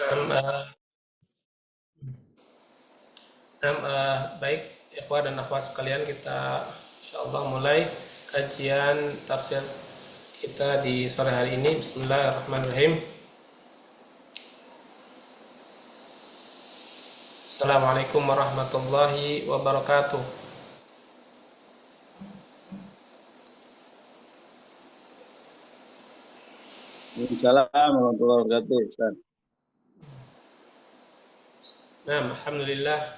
Nam, baik, ikhwah dan akhwat sekalian, kita insyaallah mulai kajian tafsir kita di sore hari ini. Bismillahirrahmanirrahim. Assalamualaikum warahmatullahi wabarakatuh. Waalaikumsalam warahmatullahi wabarakatuh, Ustaz. Alhamdulillah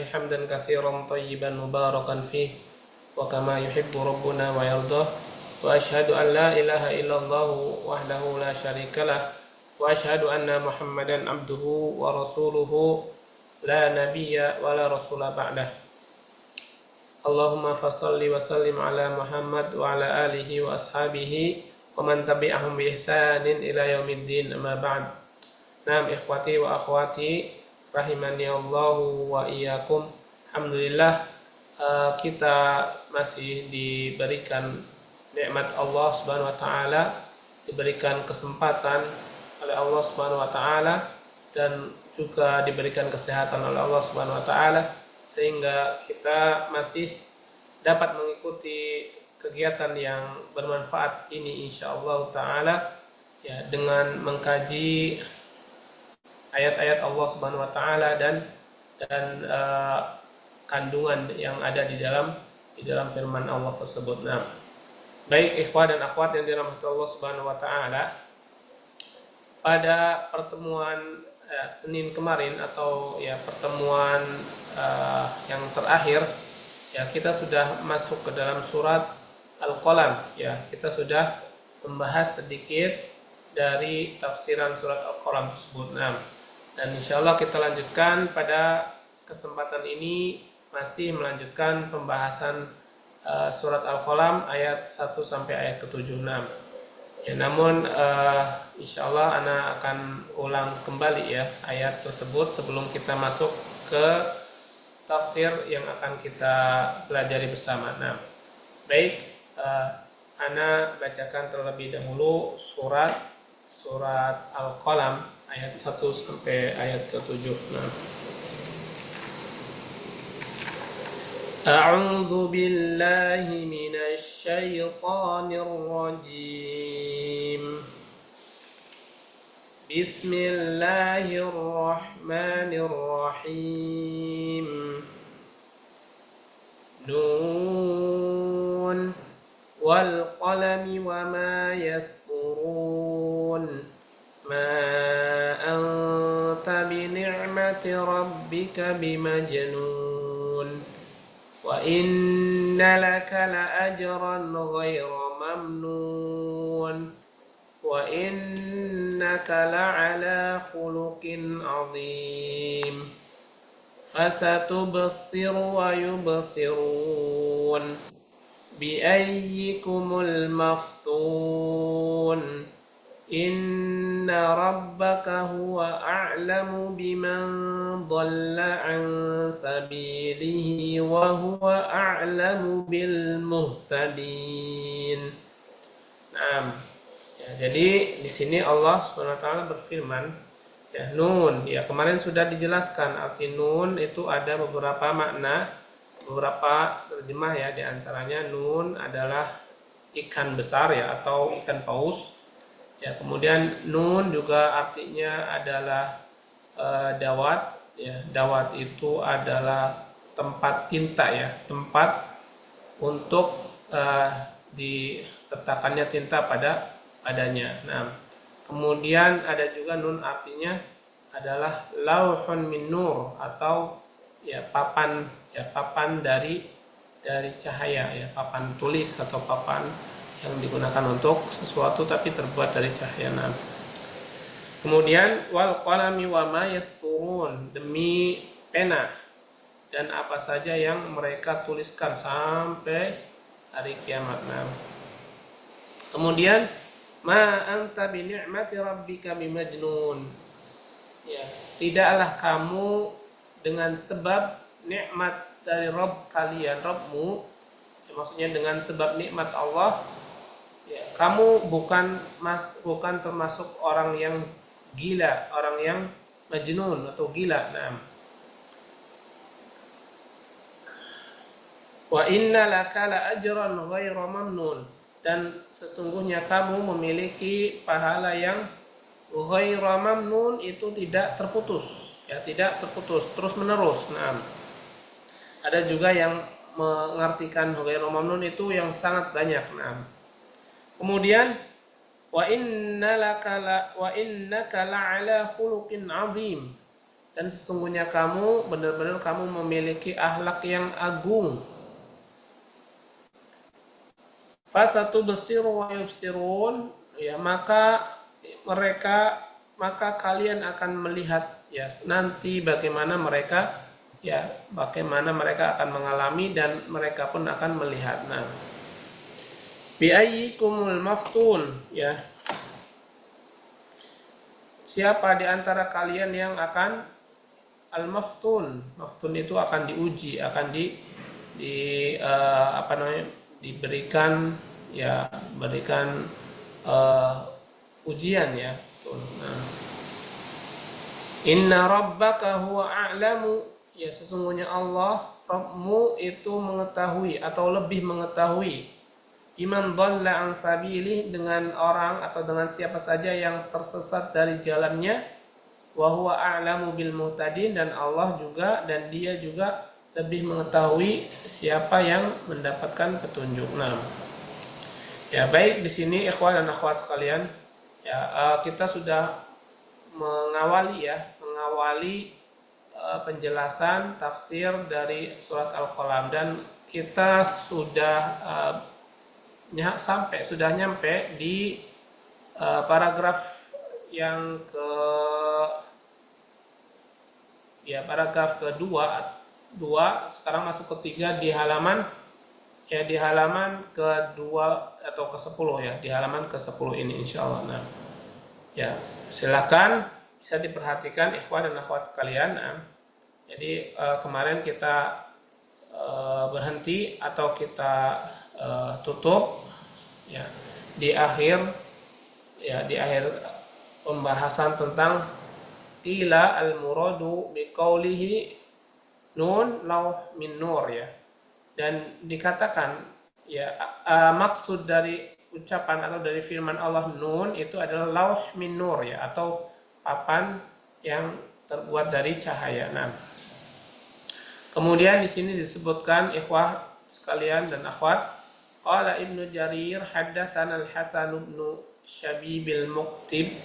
hamdan katsiran tayyiban mubarakan fih wa kama yuhibbu rabbuna wa yardah. Wa asyhadu an la ilaha illallah wahdahu la syarikalah wa asyhadu anna Muhammadan abduhu wa rasuluhu la nabiyya wa la rasula ba'dah. Allahumma fassalli wa sallim ala Muhammad wa ala alihi wa ashabihi wa man tabi'ahum bi ihsanin ila yaumiddin, amma ba'd. Naam ikhwati wa akhwati rahimani Allahu wa iyyakum. Alhamdulillah, kita masih diberikan nikmat Allah Subhanahu wa taala, diberikan kesempatan oleh Allah Subhanahu wa taala, dan juga diberikan kesehatan oleh Allah Subhanahu wa taala, sehingga kita masih dapat mengikuti kegiatan yang bermanfaat ini insyaallah taala, ya, dengan mengkaji ayat-ayat Allah Subhanahu wa taala dan kandungan yang ada di dalam firman Allah tersebut. Nah, baik ikhwah dan akhwat yang dirahmati Allah Subhanahu wa taala, pada pertemuan Senin kemarin, atau ya pertemuan yang terakhir, ya kita sudah masuk ke dalam surat Al-Qalam. Ya, kita sudah membahas sedikit dari tafsiran surat Al-Qalam tersebut. Nah, dan insyaallah kita lanjutkan pada kesempatan ini, masih melanjutkan pembahasan surat Al-Qalam ayat 1 sampai ayat ke-7. Ya, namun insyaallah ana akan ulang kembali ya ayat tersebut sebelum kita masuk ke tafsir yang akan kita pelajari bersama. Nah, baik, ana bacakan terlebih dahulu surat Al-Qalam ayat 1 sampai ayat ke-7. Nah. A'udzu billahi minasy syaithanir rajim. Bismillahirrahmanirrahim. Nun wal qalami wa ma yasturun. Ma anta bi ni'mati rabbika bimajnun. Wa inna laka la ajran ghayra mamnun. Wa innaka la'ala khuluqin 'azim. Fasatubsiru wa yubsirun. Biayyikumul maftun. Inna rabbaka huwa a'lamu biman dhalla an sabilihi wa huwa a'lamu bil muhtadin. Nah, ya, jadi di sini Allah Subhanahu wa taala berfirman, ya, nun, ya kemarin sudah dijelaskan arti nun itu ada beberapa makna, beberapa terjemah ya, di antaranya nun adalah ikan besar ya, atau ikan paus. Ya, kemudian nun juga artinya adalah dawat. Ya, dawat itu adalah tempat tinta ya, tempat untuk diletakkannya tinta padanya. Nah, kemudian ada juga nun artinya adalah lauhun min nur, atau ya papan dari cahaya ya, papan tulis atau papan yang digunakan untuk sesuatu tapi terbuat dari cahaya. Nah, kemudian wal qalami wa ma yasturun, demi pena dan apa saja yang mereka tuliskan sampai hari kiamat. Nah, kemudian ma anta bi ni'mati rabbika bimajnun, ya, tidaklah kamu dengan sebab nikmat dari Rabb kalian, Rabbmu, ya, maksudnya dengan sebab nikmat Allah, ya, kamu bukan termasuk orang yang gila, orang yang majnun atau gila. Nah, wa inna laka la ajran ghaira mamnun, dan sesungguhnya kamu memiliki pahala yang ghaira mamnun, itu tidak terputus, ya tidak terputus, terus menerus. Nah, ada juga yang mengartikan ghaira mamnun itu yang sangat banyak. Nah, kemudian wa innaka la'ala khuluqin azim, dan sesungguhnya kamu benar-benar kamu memiliki akhlak yang agung. Fasatu basiru wa yubsirun, ya maka kalian akan melihat, ya nanti bagaimana mereka akan mengalami dan mereka pun akan melihat. Nah, biayyikumul maftun, ya siapa di antara kalian yang akan al-maftun. Maftun itu akan diuji, akan diberikan ujian, ya. Nah, inna rabbaka huwa a'lamu, ya sesungguhnya Allah Rabbmu itu mengetahui atau lebih mengetahui, iman dhalla an sabilih, dengan orang atau dengan siapa saja yang tersesat dari jalannya, wa huwa a'lamu bil muhtadin, dan Allah juga dan dia juga lebih mengetahui siapa yang mendapatkan petunjuk. Nah, ya baik, di sini ikhwan dan akhwat sekalian, ya kita sudah mengawali penjelasan tafsir dari surat Al-Qalam, dan kita sudah nyampe di paragraf yang paragraf kedua, sekarang masuk ketiga di halaman kedua atau ke-10, ya di halaman ke-10 ini insyaallah. Nah, ya silahkan bisa diperhatikan ikhwan dan akhwat sekalian. Nah, jadi kemarin kita berhenti atau kita tutup, ya di akhir pembahasan tentang qila al-muradu biqaulihi nun lauh min nur, ya, dan dikatakan, ya maksud dari ucapan atau dari firman Allah nun itu adalah lauh min nur, ya, atau papan yang terbuat dari cahaya. Nah, kemudian di sini disebutkan ikhwah sekalian dan akhwat, qala Ibnu Jarir haddatsana al-Hasan bin Shabib al-Muqtib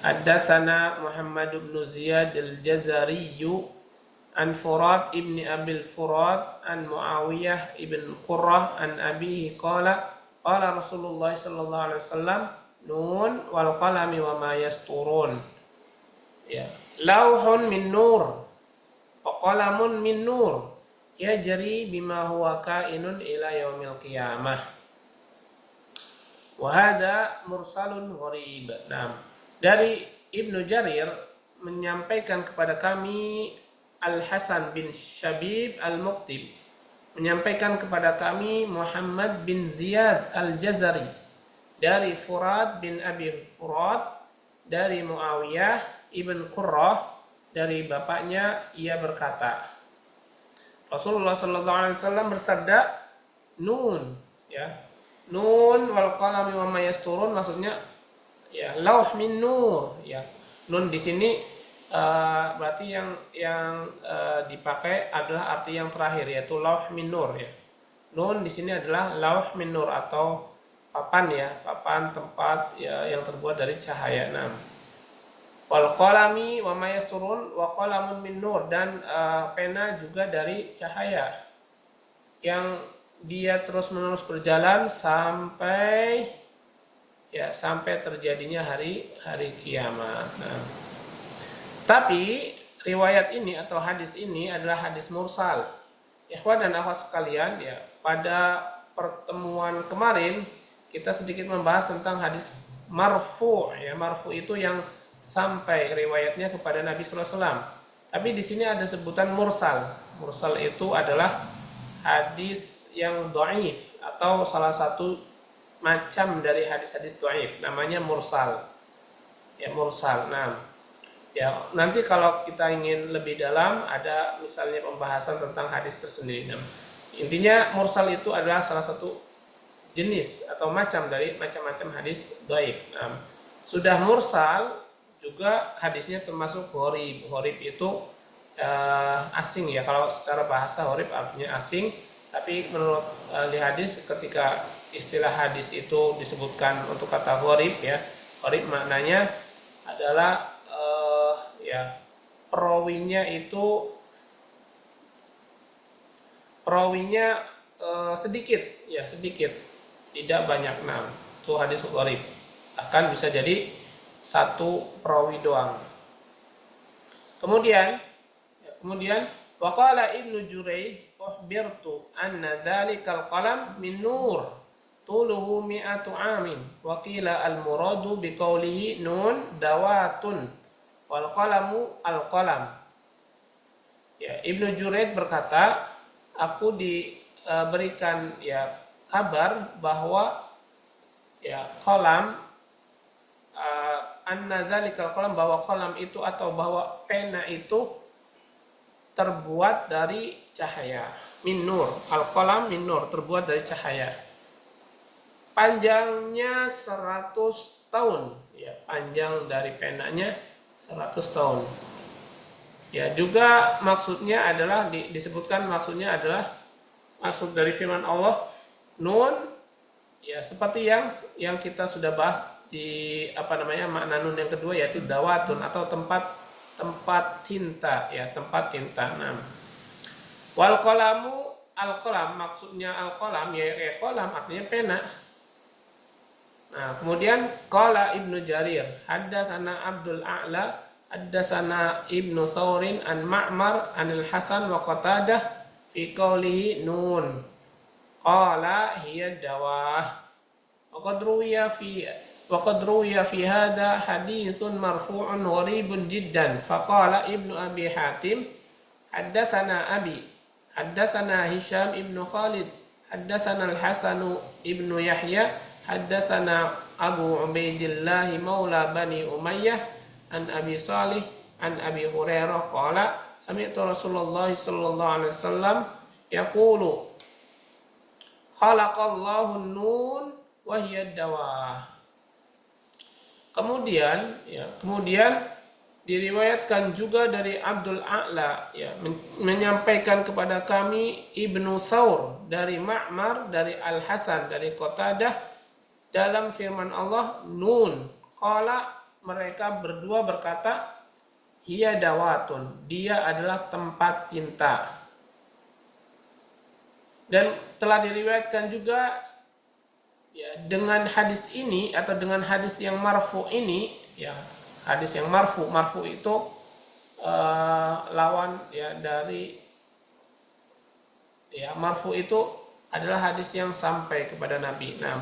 haddatsana Muhammad bin Ziyad al-Jazari an Furat ibn Abil Furat an Muawiyah ibn Qurrah an abihi qala Rasulullah sallallahu alaihi wasallam nun wal qalami wa ma yasturun, ya lauhun min nur wa qalamun min nur yajri bima huwa kainun ila yaumil qiyamah wa hadza mursalun gharib. Nah, dari Ibnu Jarir menyampaikan kepada kami, Al-Hasan bin Shabib Al-Muqtib menyampaikan kepada kami Muhammad bin Ziyad Al-Jazari dari Furat bin Abi Furat dari Muawiyah ibn Qurrah dari bapaknya, ia berkata Rasulullah sallallahu alaihi wasallam bersabda, nun, ya nun wal qalami wa ma yasturun, maksudnya ya lauh min nur, ya nun di sini berarti yang dipakai adalah arti yang terakhir, yaitu lauh min nur, ya. Nun di sini adalah lauh min nur atau papan, ya, papan tempat, ya, yang terbuat dari cahaya. Nah, wal qalami wa ma yasturun wa qalamun min nur, dan pena juga dari cahaya yang dia terus-menerus berjalan sampai terjadinya hari kiamat. Nah, tapi riwayat ini atau hadis ini adalah hadis mursal. Ikhwan dan akhwat sekalian, ya, pada pertemuan kemarin kita sedikit membahas tentang hadis marfu, ya. Marfu itu yang sampai riwayatnya kepada Nabi sallallahu alaihi wasallam. Tapi di sini ada sebutan mursal. Mursal itu adalah hadis yang dhaif atau salah satu macam dari hadis-hadis dhaif, namanya mursal. Ya, mursal. Nah, Ya, nanti kalau kita ingin lebih dalam ada misalnya pembahasan tentang hadis tersendiri. Nah, intinya mursal itu adalah salah satu jenis atau macam dari macam-macam hadis dhaif. Nah, sudah mursal juga hadisnya termasuk gharib. Gharib itu asing ya. Kalau secara bahasa gharib artinya asing, tapi menurut ahli hadis ketika istilah hadis itu disebutkan untuk kata gharib ya, gharib maknanya adalah ya perawinya itu sedikit ya, sedikit, tidak banyak. Nah, itu hadis gharib. Akan bisa jadi satu perawi doang. Kemudian waqala Ibnu Jurayj ukhbirtu anna dzalikal qalam min nur tuluhu mi'atu amin wa qila al muradu biqaulihi nun dawatun wal qalamu al qalam. Ya, Ibnu Jurayj berkata, aku diberikan ya kabar bahwa ya qalam anna dzalikal qalam, bahwa qalam itu atau bahwa pena itu terbuat dari cahaya. Min nur, al-qalam min nur, terbuat dari cahaya. Panjangnya 100 tahun. Ya, panjang dari penanya 100 tahun. Ya, juga maksudnya adalah disebutkan maksudnya adalah maksud dari firman Allah nun, ya seperti yang kita sudah bahas di makna nun yang kedua, yaitu dawatun atau tempat tinta ya, tempat tinta. Nah, wal qalamu al qalam, maksudnya al qalam ya qalam artinya pena. Nah, kemudian qala Ibnu Jarir haddatsana Abdul A'la haddatsana Ibnu Thawrin an Ma'mar anil Hasan wa Qatadah fi qawlihi nun qala hiya dawah wa qad ruwiya fi hadha haditsun marfu'un gharibun jiddan faqala Ibnu Abi Hatim haddatsana Abi haddatsana Hisham ibnu Khalid haddatsana Al-Hasan ibnu Yahya haddatsana Abu Ubaidillah maula Bani Umayyah an Abi Salih an Abi Hurairah qala sami'tu Rasulullah sallallahu alaihi wasallam yaqulu khalaqallahu an-nun wa hiya ad-dawah. Kemudian diriwayatkan juga dari Abdul A'la ya, menyampaikan kepada kami Ibnu Thawr dari Ma'mar dari Al-Hasan dari Qatadah dalam firman Allah nun. Qala, mereka berdua berkata, hiya dawatun, dia adalah tempat tinta. Dan telah diriwayatkan juga ya, dengan hadis ini atau dengan hadis yang marfu ini ya, hadis yang marfu itu lawan ya dari ya, marfu itu adalah hadis yang sampai kepada Nabi. Nah,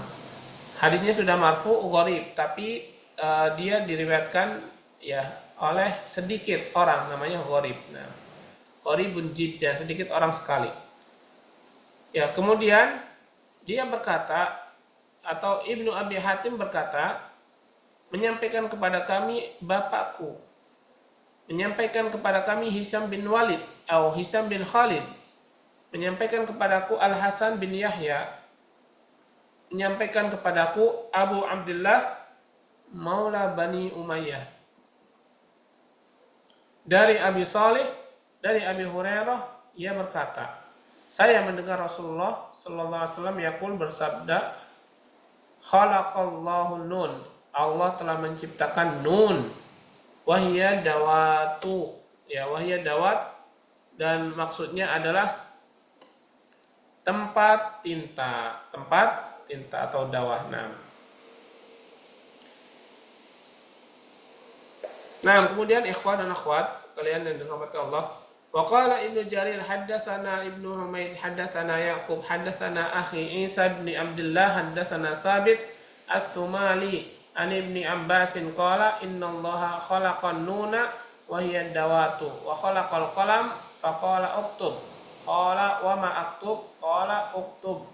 hadisnya sudah marfu gharib, tapi dia diriwayatkan ya oleh sedikit orang, namanya gharib. Nah, gharibun jiddan, sedikit orang sekali. Ya, kemudian dia berkata, atau Ibnu Abi Hatim berkata, menyampaikan kepada kami bapakku, menyampaikan kepada kami Hisham bin Walid atau Hisham bin Khalid, menyampaikan kepadaku Al-Hasan bin Yahya, menyampaikan kepadaku Abu Abdullah maula Bani Umayyah dari Abi Salih dari Abi Hurairah, ia berkata, saya mendengar Rasulullah sallallahu alaihi wasallam yaqul, bersabda, khalaqallahu nun, Allah telah menciptakan nun, wahiyya dawatu ya, wahiyya dawat, dan maksudnya adalah tempat tinta atau dawah. Nah, kemudian ikhwan dan akhwat kalian yang dirahmati Allah, wa qala Ibnu Jarir haddatsana Ibnu Humaid haddatsana Yaqub haddatsana akhi Isa bin Abdullah haddatsana Thabit Ats-Tsumali an Ibni Abbasin qala innallaha khalaqan nuna wa hiya dawatu wa khalaqal qalam faqala uktub qala wa ma aktub qala uktub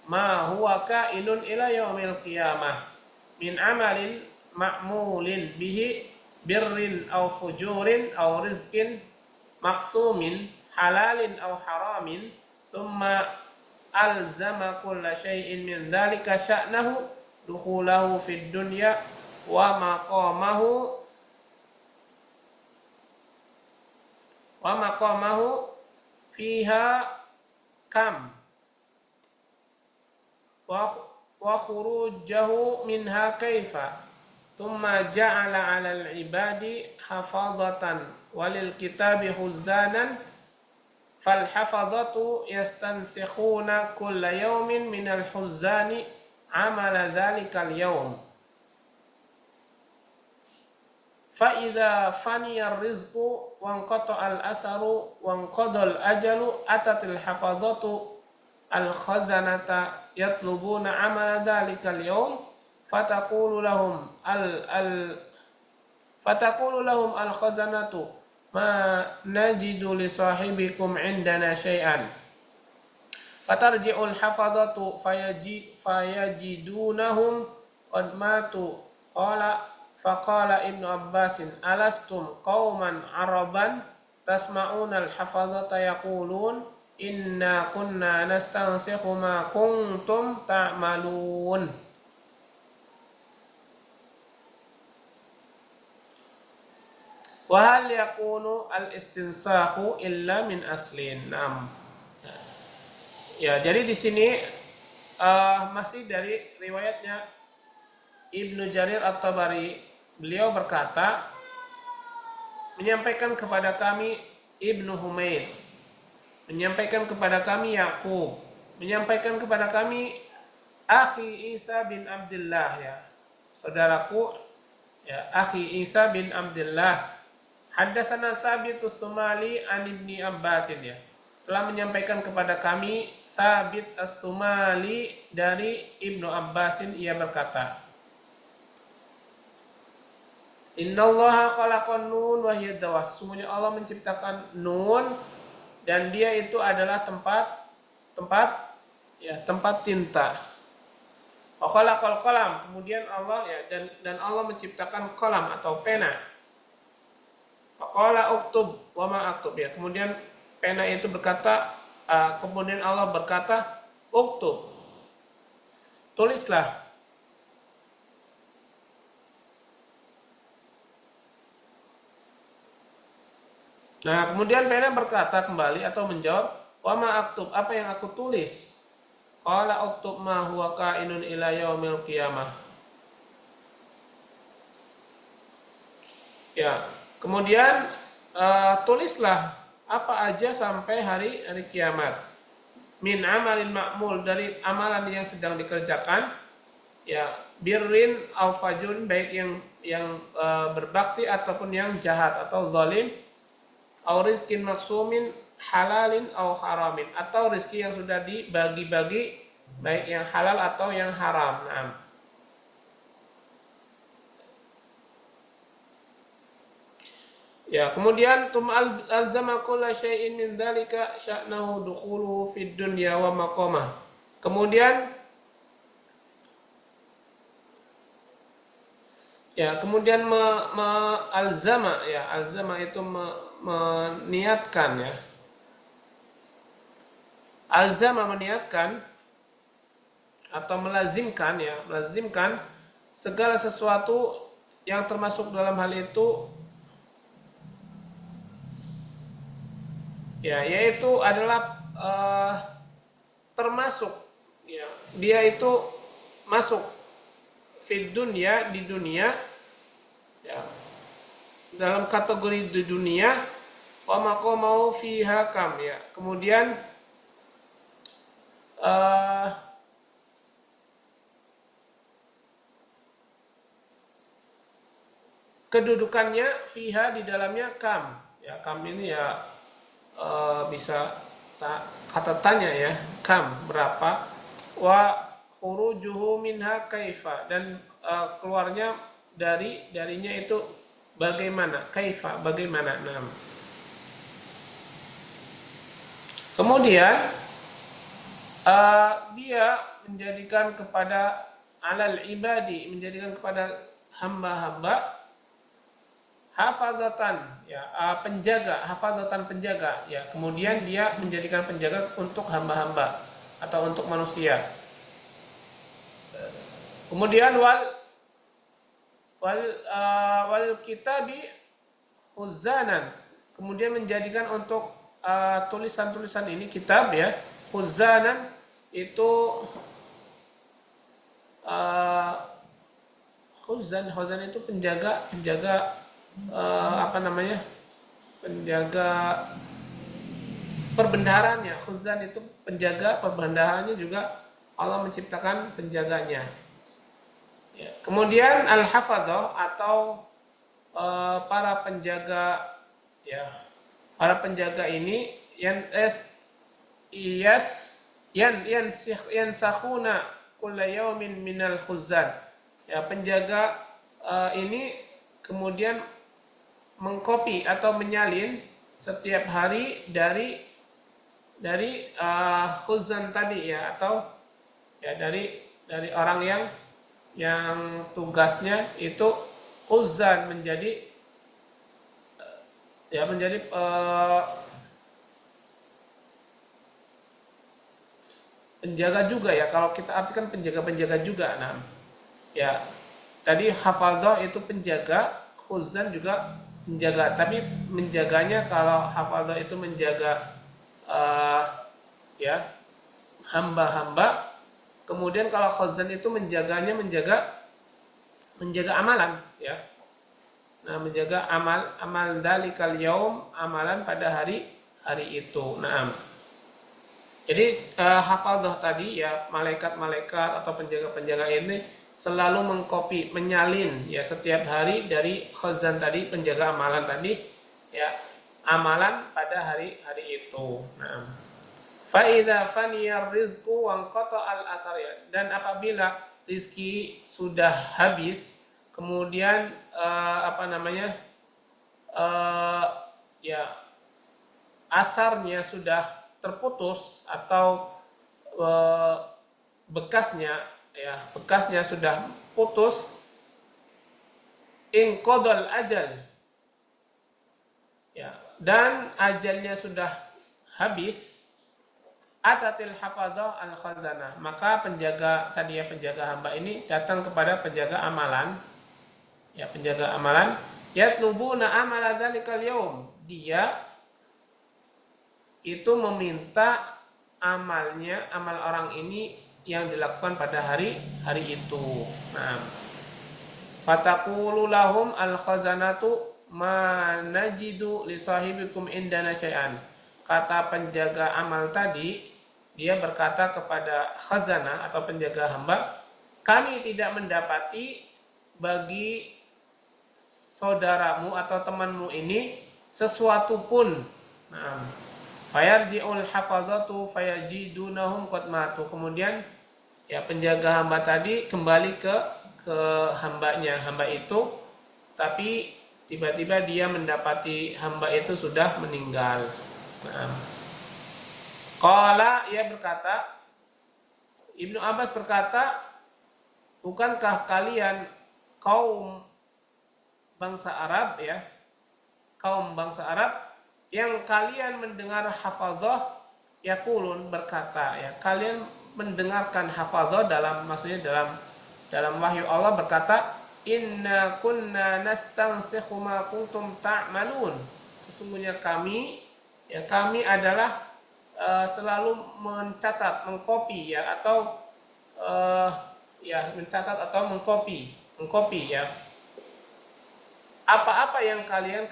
ma huwa kainun ila yaumil qiyamah min amalin ma'mulin bihi birrin aw fujurin aw rizqin maqsumin halalin aw haramin thumma alzama kulla syai'in min dzalika sya'nahu dukhulahu fid dunya wa maqamahu fiha kam wa khurujahu minha kaifa thumma ja'ala 'alal ibadi hafadatan walil kitabi khuzanan fal hafadatu yastansikhuna kulla yawmin minal huzani amala dhalikal yawm fa idza faniya ar-rizqu wa anqata'a al-atharu wa anqada al-ajalu atatil hafadatu al-khazanata yatlubuna amala dhalikal yawm fataqulu lahum al-khazanatu ma najidu li sahibikum indana syai'an fatarji'ul hafadatu fayajidunahum qad matu faqala Ibnu Abbasin alastum qauman araban tasma'una al-hafadata yaqulun inna kunna nastansikhu ma kuntum ta'malun. Wa hal yakunu al-istinsakhu illa min aslin. Ya, jadi di sini masih dari riwayatnya Ibnu Jarir At-Tabari, beliau berkata, menyampaikan kepada kami Ibnu Humaid, menyampaikan kepada kami Yaqub, menyampaikan kepada kami Akhi Isa bin Abdullah, ya, saudaraku, ya, Akhi Isa bin Abdullah, haddatsana Thabit As-Sumali an Ibni Abbasin, ya, telah menyampaikan kepada kami Thabit As-Sumali dari Ibnu Abbasin, ia berkata, Innallaha khalaqan nun wa hiya dawas. Sungguhnya Allah menciptakan nun dan dia itu adalah tempat tinta. Wa khalaqal qalam, kemudian Allah, ya, dan Allah menciptakan qalam atau pena. Faqala uktub wa ma aktub, ya, kemudian pena itu berkata, kemudian Allah berkata uktub, tulislah. Nah, kemudian pena berkata kembali atau menjawab, wa ma aktub, apa yang aku tulis? Qala uktub ma huwa kainun ila yaumil qiyamah. Ya, kemudian tulislah apa aja sampai hari kiamat. Min amalin ma'mul, dari amalan yang sedang dikerjakan, ya, birrin au fajun, baik yang berbakti ataupun yang jahat atau zalim, au rizkin maksumin halalin au haramin, atau rizki yang sudah dibagi-bagi baik yang halal atau yang haram. Ya, kemudian alzama kulla syai'in min dzalika sya'nahu dukhuluhu fid dunya wa maqamah. Kemudian alzama, ya, alzama itu meniatkan, ya. Alzama meniatkan atau melazimkan, ya, melazimkan segala sesuatu yang termasuk dalam hal itu, ya, yaitu adalah termasuk, ya, dia itu masuk fid dunya, di dunia, ya, dalam kategori di dunia, wa maqamahu fiha kam, ya, kemudian kedudukannya fiha, di dalamnya kam, ya, kam ini, ya, bisa kata tanya, ya, kam berapa, wa khurujuhu minha kaifa, dan keluarnya darinya itu bagaimana, kaifa, bagaimana. Kemudian dia menjadikan kepada alal ibadi, menjadikan kepada hamba-hamba hafadzatan, ya, penjaga, hafadzatan penjaga, ya. Kemudian dia menjadikan penjaga untuk hamba-hamba atau untuk manusia. Kemudian wal kitabi khuzanan, kemudian menjadikan untuk tulisan-tulisan ini kitab, ya, khuzanan itu khuzan itu penjaga penjaga perbendaharanya. Khuzan itu penjaga perbendaharanya, juga Allah menciptakan penjaganya, ya. Kemudian al-hafadzah atau para penjaga, ya, para penjaga ini yan sakhuna kulla yaumin minal khuzan, ya, penjaga ini kemudian mengkopi atau menyalin setiap hari dari khuzan tadi, ya, atau ya dari orang yang tugasnya itu khuzan, menjadi penjaga juga, ya, kalau kita artikan penjaga juga. Nah, ya, tadi hafadzah itu penjaga, khuzan juga menjaga, tapi menjaganya, kalau hafadzah itu menjaga ya, hamba-hamba, kemudian kalau khuzan itu menjaga amalan, ya. Nah, menjaga amal dalikal yaum, amalan pada hari itu. Nah, jadi hafadzah tadi, ya, malaikat-malaikat atau penjaga-penjaga ini selalu mengkopi, menyalin, ya, setiap hari dari khazan tadi, penjaga amalan tadi, ya, amalan pada hari itu. Nah, fa idza faniya rizqu wa qata al athar, dan apabila rizki sudah habis, kemudian ya, asarnya sudah terputus, atau bekasnya sudah putus, inqadal ajal, ya, dan ajalnya sudah habis, atatil hafadzah al khazanah, maka penjaga tadi, ya, penjaga hamba ini datang kepada penjaga amalan, ya, penjaga amalan, yatlubuna amala dzalikal yaum, dia itu meminta amal orang ini yang dilakukan pada hari itu. Nah, fataqulu lahum al khazanatu ma najidu li sahibikum indana syai'an, kata penjaga amal tadi, dia berkata kepada khazanah atau penjaga hamba, kami tidak mendapati bagi saudaramu atau temanmu ini sesuatu pun. Nah, fayarji'ul hafadzatu fayajidunahum qad matu, kemudian, ya, penjaga hamba tadi kembali ke hamba itu, tapi tiba-tiba dia mendapati hamba itu sudah meninggal. Nah, qala, ia berkata, Ibnu Abbas berkata, bukankah kalian kaum bangsa Arab, ya, kaum bangsa Arab yang kalian mendengar hafadzah, yaqulun, berkata, ya, kalian mendengarkan hafadzah maksudnya dalam wahyu Allah, berkata, inna kunna nastansikhu ma kuntum ta'malun, sesungguhnya kami adalah selalu mencatat, mengkopi, ya, atau mencatat atau mengkopi, ya, apa-apa yang kalian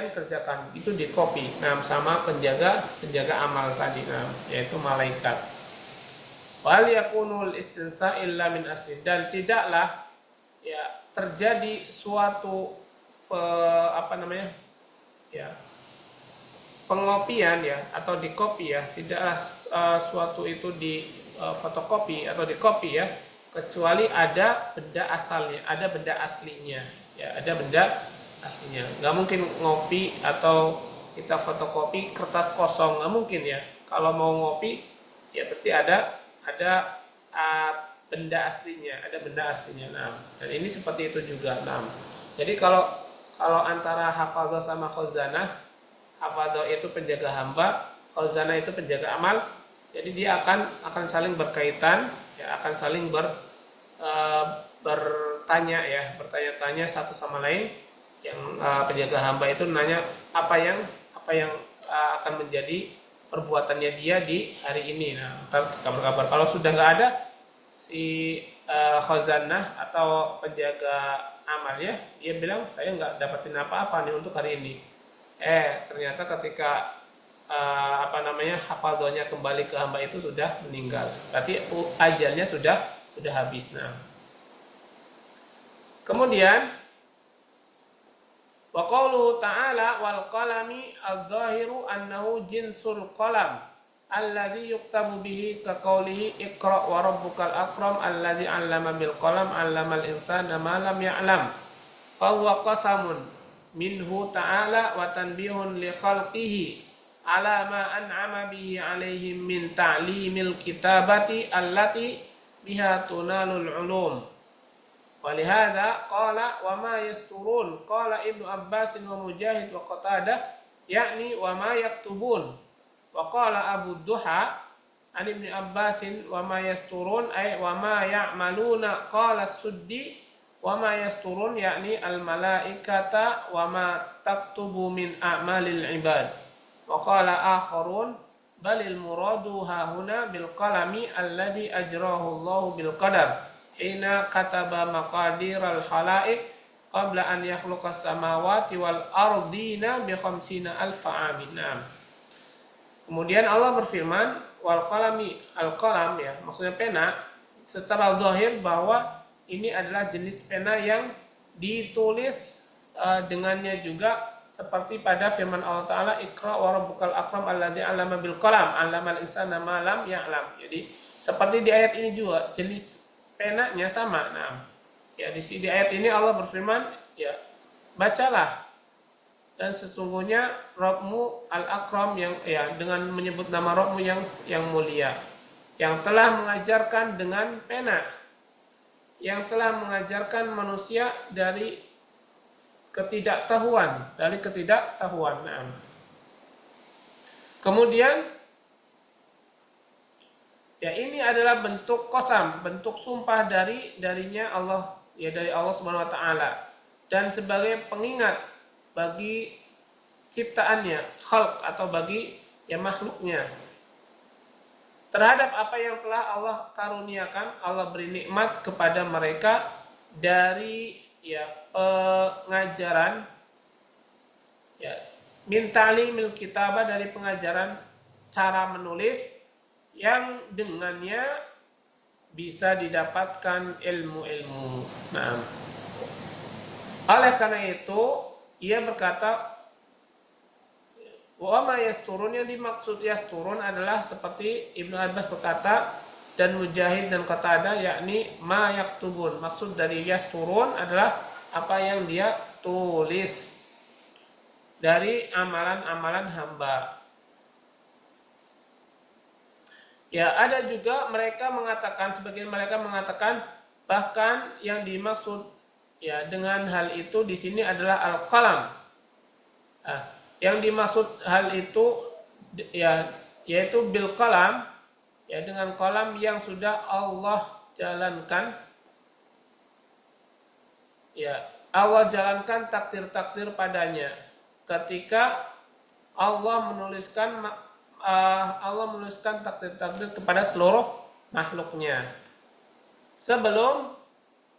kerjakan itu dikopi. Nah, sama penjaga amal tadi, nah, yaitu malaikat. Wal yakunul istinsa illa min asli, dan tidaklah, ya, terjadi suatu pengopian, ya, atau dikopi, ya, tidaklah suatu itu di fotokopi atau dikopi, ya, kecuali ada benda asalnya, ada benda aslinya, ya, ada benda aslinya. Nggak mungkin ngopi atau kita fotokopi kertas kosong, nggak mungkin, ya. Kalau mau ngopi, ya, pasti ada benda aslinya, Nah, dan ini seperti itu juga. Nah, Jadi kalau antara hafadhah sama khazanah, hafadhah itu penjaga hamba, khazanah itu penjaga amal. Jadi dia akan saling berkaitan, ya, akan saling bertanya-tanya satu sama lain. Yang penjaga hamba itu nanya apa yang akan menjadi perbuatannya dia di hari ini. Nah, kabar-kabar. Kalau sudah nggak ada si khazanah atau penjaga amal, ya, dia bilang saya nggak dapetin apa-apa nih untuk hari ini. Ternyata ketika hafadhahnya kembali ke hamba itu sudah meninggal. Berarti ajalnya sudah habis. Nah, kemudian wa qauluhu ta'ala wal qalami adz-dzahiru annahu jinsul qalam alladzi yuktabu bihi ka qaulihi iqra wa rabbukal akram alladzi 'allama bil qalam 'allamal insana ma lam ya'lam fa huwa qasamun minhu ta'ala wa tanbihun li khalqihi ala ma an'ama bihi 'alaihim min ta'limil kitabati allati biha tunalul 'ulum. Walihada qala wa ma yasturun qala Ibnu Abbas wa Mujahid wa Qatadah yakni wa ma yaktubun wa qala Abu Duha an Ibnu Abbas wa ma yasturun ay wa ma ya'maluna qala Suddi wa ma yasturun yakni al malaikata wa ma taktubu min a'malil ibad wa qala akharun balil muradu hahuna bil qalami alladhi ajrahu Allah bil qadar hina kataba maqadiral khalaiq qabla an yakhluqas samawati wal ardina bi 50.000 amin. Kemudian Allah berfirman wal qalami, al qalam, ya, maksudnya pena, secara zahir bahwa ini adalah jenis pena yang ditulis dengannya juga seperti pada firman Allah Ta'ala Iqra wa rabbukal akram alladzi 'allama bil qalam 'allamal insana ma lam ya'lam. Jadi seperti di ayat ini juga jenis penanya sama. Nah, ya, di ayat ini Allah berfirman, ya, bacalah dan sesungguhnya Rabbmu al-akram, yang, ya, dengan menyebut nama Rabbmu yang mulia, yang telah mengajarkan dengan pena, yang telah mengajarkan manusia dari ketidaktahuan, Nah, kemudian, ya, ini adalah bentuk qasam, bentuk sumpah darinya Allah, ya, dari Allah Subhanahu wa taala, dan sebagai pengingat bagi ciptaannya, khalq, atau bagi, ya, makhluknya terhadap apa yang telah Allah karuniakan, Allah beri nikmat kepada mereka dari, ya, pengajaran, ya, min ta'limil kitabah, dari pengajaran cara menulis yang dengannya bisa didapatkan ilmu-ilmu. Nah, oleh karena itu ia berkata wa ma yasturun, yang dimaksud yasturun adalah seperti Ibnu Abbas berkata dan Mujahid dan Qatadah, yakni ma yaktubun. Maksud dari yasturun adalah apa yang dia tulis dari amalan-amalan hamba. Ya, ada juga sebagian mereka mengatakan bahkan yang dimaksud, ya, dengan hal itu di sini adalah al-qalam. Nah, yang dimaksud hal itu, ya, yaitu bil qalam, ya, dengan qalam yang sudah Allah jalankan, ya, Allah jalankan takdir-takdir padanya ketika Allah menuliskan takdir-takdir kepada seluruh makhluknya sebelum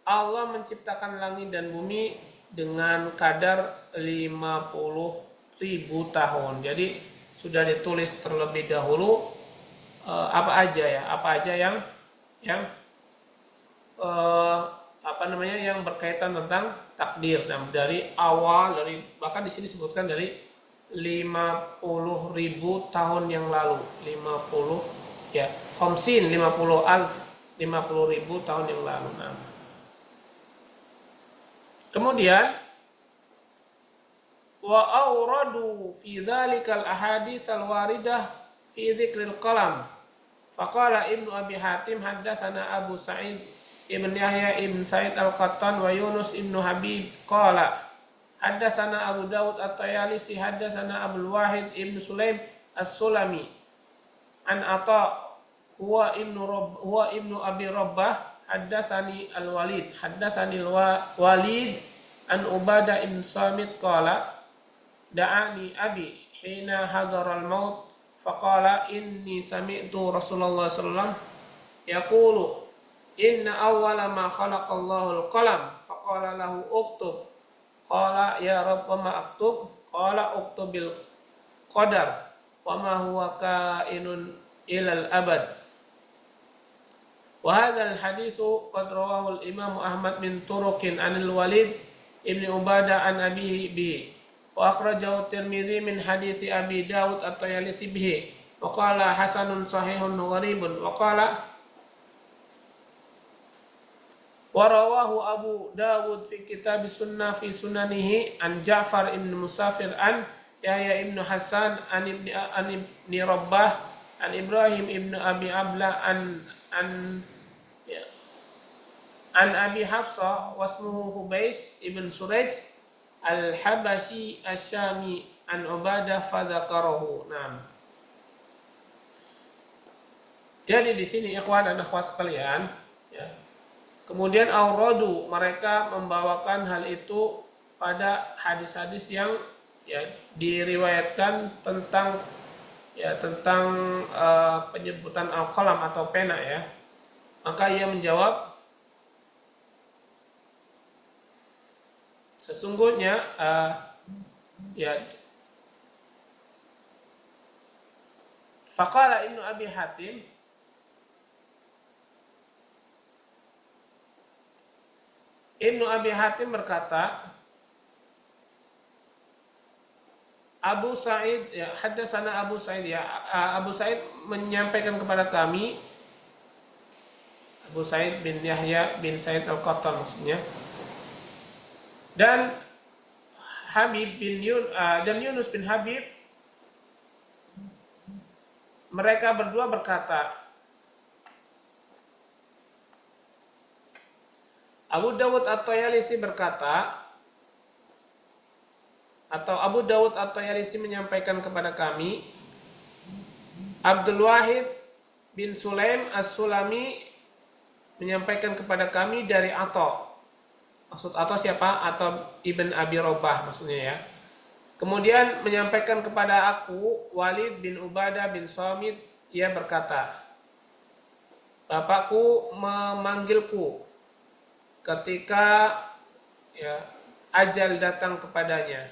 Allah menciptakan langit dan bumi dengan kadar 50.000 tahun. Jadi sudah ditulis terlebih dahulu apa aja yang yang berkaitan tentang takdir. Dan dari awal, bahkan di sini disebutkan dari 50.000 tahun yang lalu, 50, ya, 50.000 tahun yang lalu. Nah, kemudian wa awradu fi dzalikal ahaditsal waridah fi dzikril qalam faqala Ibnu Abi Hatim haddatsana Abu Sa'id ibn Yahya ibn Sa'id al-Qattan wa Yunus ibn Habib qala haddatsana Abu Dawud at-Tayalisi haddatsana Abdul Wahid ibn Sulaim as-Sulami an Ata huwa ibnu Abi Rabbah haddatsani al-Walid al-Walid an Ubadah ibn Samit qala da'ani abi hina hadara al-maut faqala inni sami'tu Rasulullah sallallahu alaihi wasallam yaqulu inna awwala ma khalaqallahu al-qalam faqala lahu uktub qala ya rabb wa ma aktub qala uktubil qadar wa ma huwa kainun ilal abad. Wa hadzal haditsu qad rawahu al-Imam Ahmad min turuqin 'anil Walid ibn Ubadah an abihi bihi wa akhrajahu Tirmidzi min hadithi Abi Dawud at-Tayalisi bihi wa qala hasanun sahihun gharibun wa qala wa rawahu Abu Dawud fi kitab sunnah fi sunanihi an Ja'far ibn Musafir an Yahya ibn Hasan an ibn Rabbah an Ibrahim ibn Abi Abla an Abi Hafsa wasmuhu Hubais ibn Suraj al-Habashi asy-Syami an Ubadah fadzakarahu. Naam. Jadi di sini ikhwan dan akhwat sekalian, ya. Kemudian auradu mereka membawakan hal itu pada hadis-hadis yang ya diriwayatkan tentang penyebutan al-qalam atau pena ya. Maka ia menjawab sesungguhnya faqala Ibnu Abi Hatim Ibnu Abi Hatim berkata Abu Sa'id ya haddatsana Abu Sa'id ya Abu Sa'id menyampaikan kepada kami Abu Sa'id bin Yahya bin Sa'id al-Qattan maksudnya dan Habib bin dan Yunus bin Habib mereka berdua berkata Abu Dawud at-Tayalisi berkata atau Abu Dawud at-Tayalisi menyampaikan kepada kami Abdul Wahid bin Sulaim as-Sulami menyampaikan kepada kami dari Atta. Maksud Atta siapa? Atta ibn Abi Rabbah maksudnya ya. Kemudian menyampaikan kepada aku Walid bin Ubadah bin Samit, ia berkata, Bapakku memanggilku ketika ya ajal datang kepadanya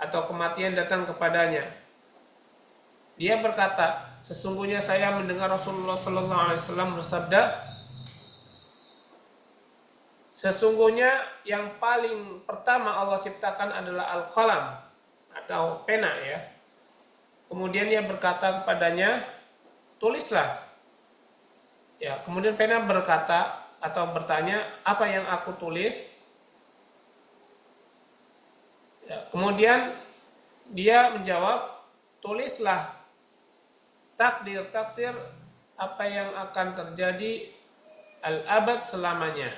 atau kematian datang kepadanya. Dia berkata, sesungguhnya saya mendengar Rasulullah sallallahu alaihi wasallam bersabda, sesungguhnya yang paling pertama Allah ciptakan adalah al-qalam atau pena ya. Kemudian dia berkata kepadanya, tulislah. Ya, kemudian pena berkata atau bertanya, apa yang aku tulis? Ya, kemudian dia menjawab, tulislah takdir apa yang akan terjadi al-abad selamanya.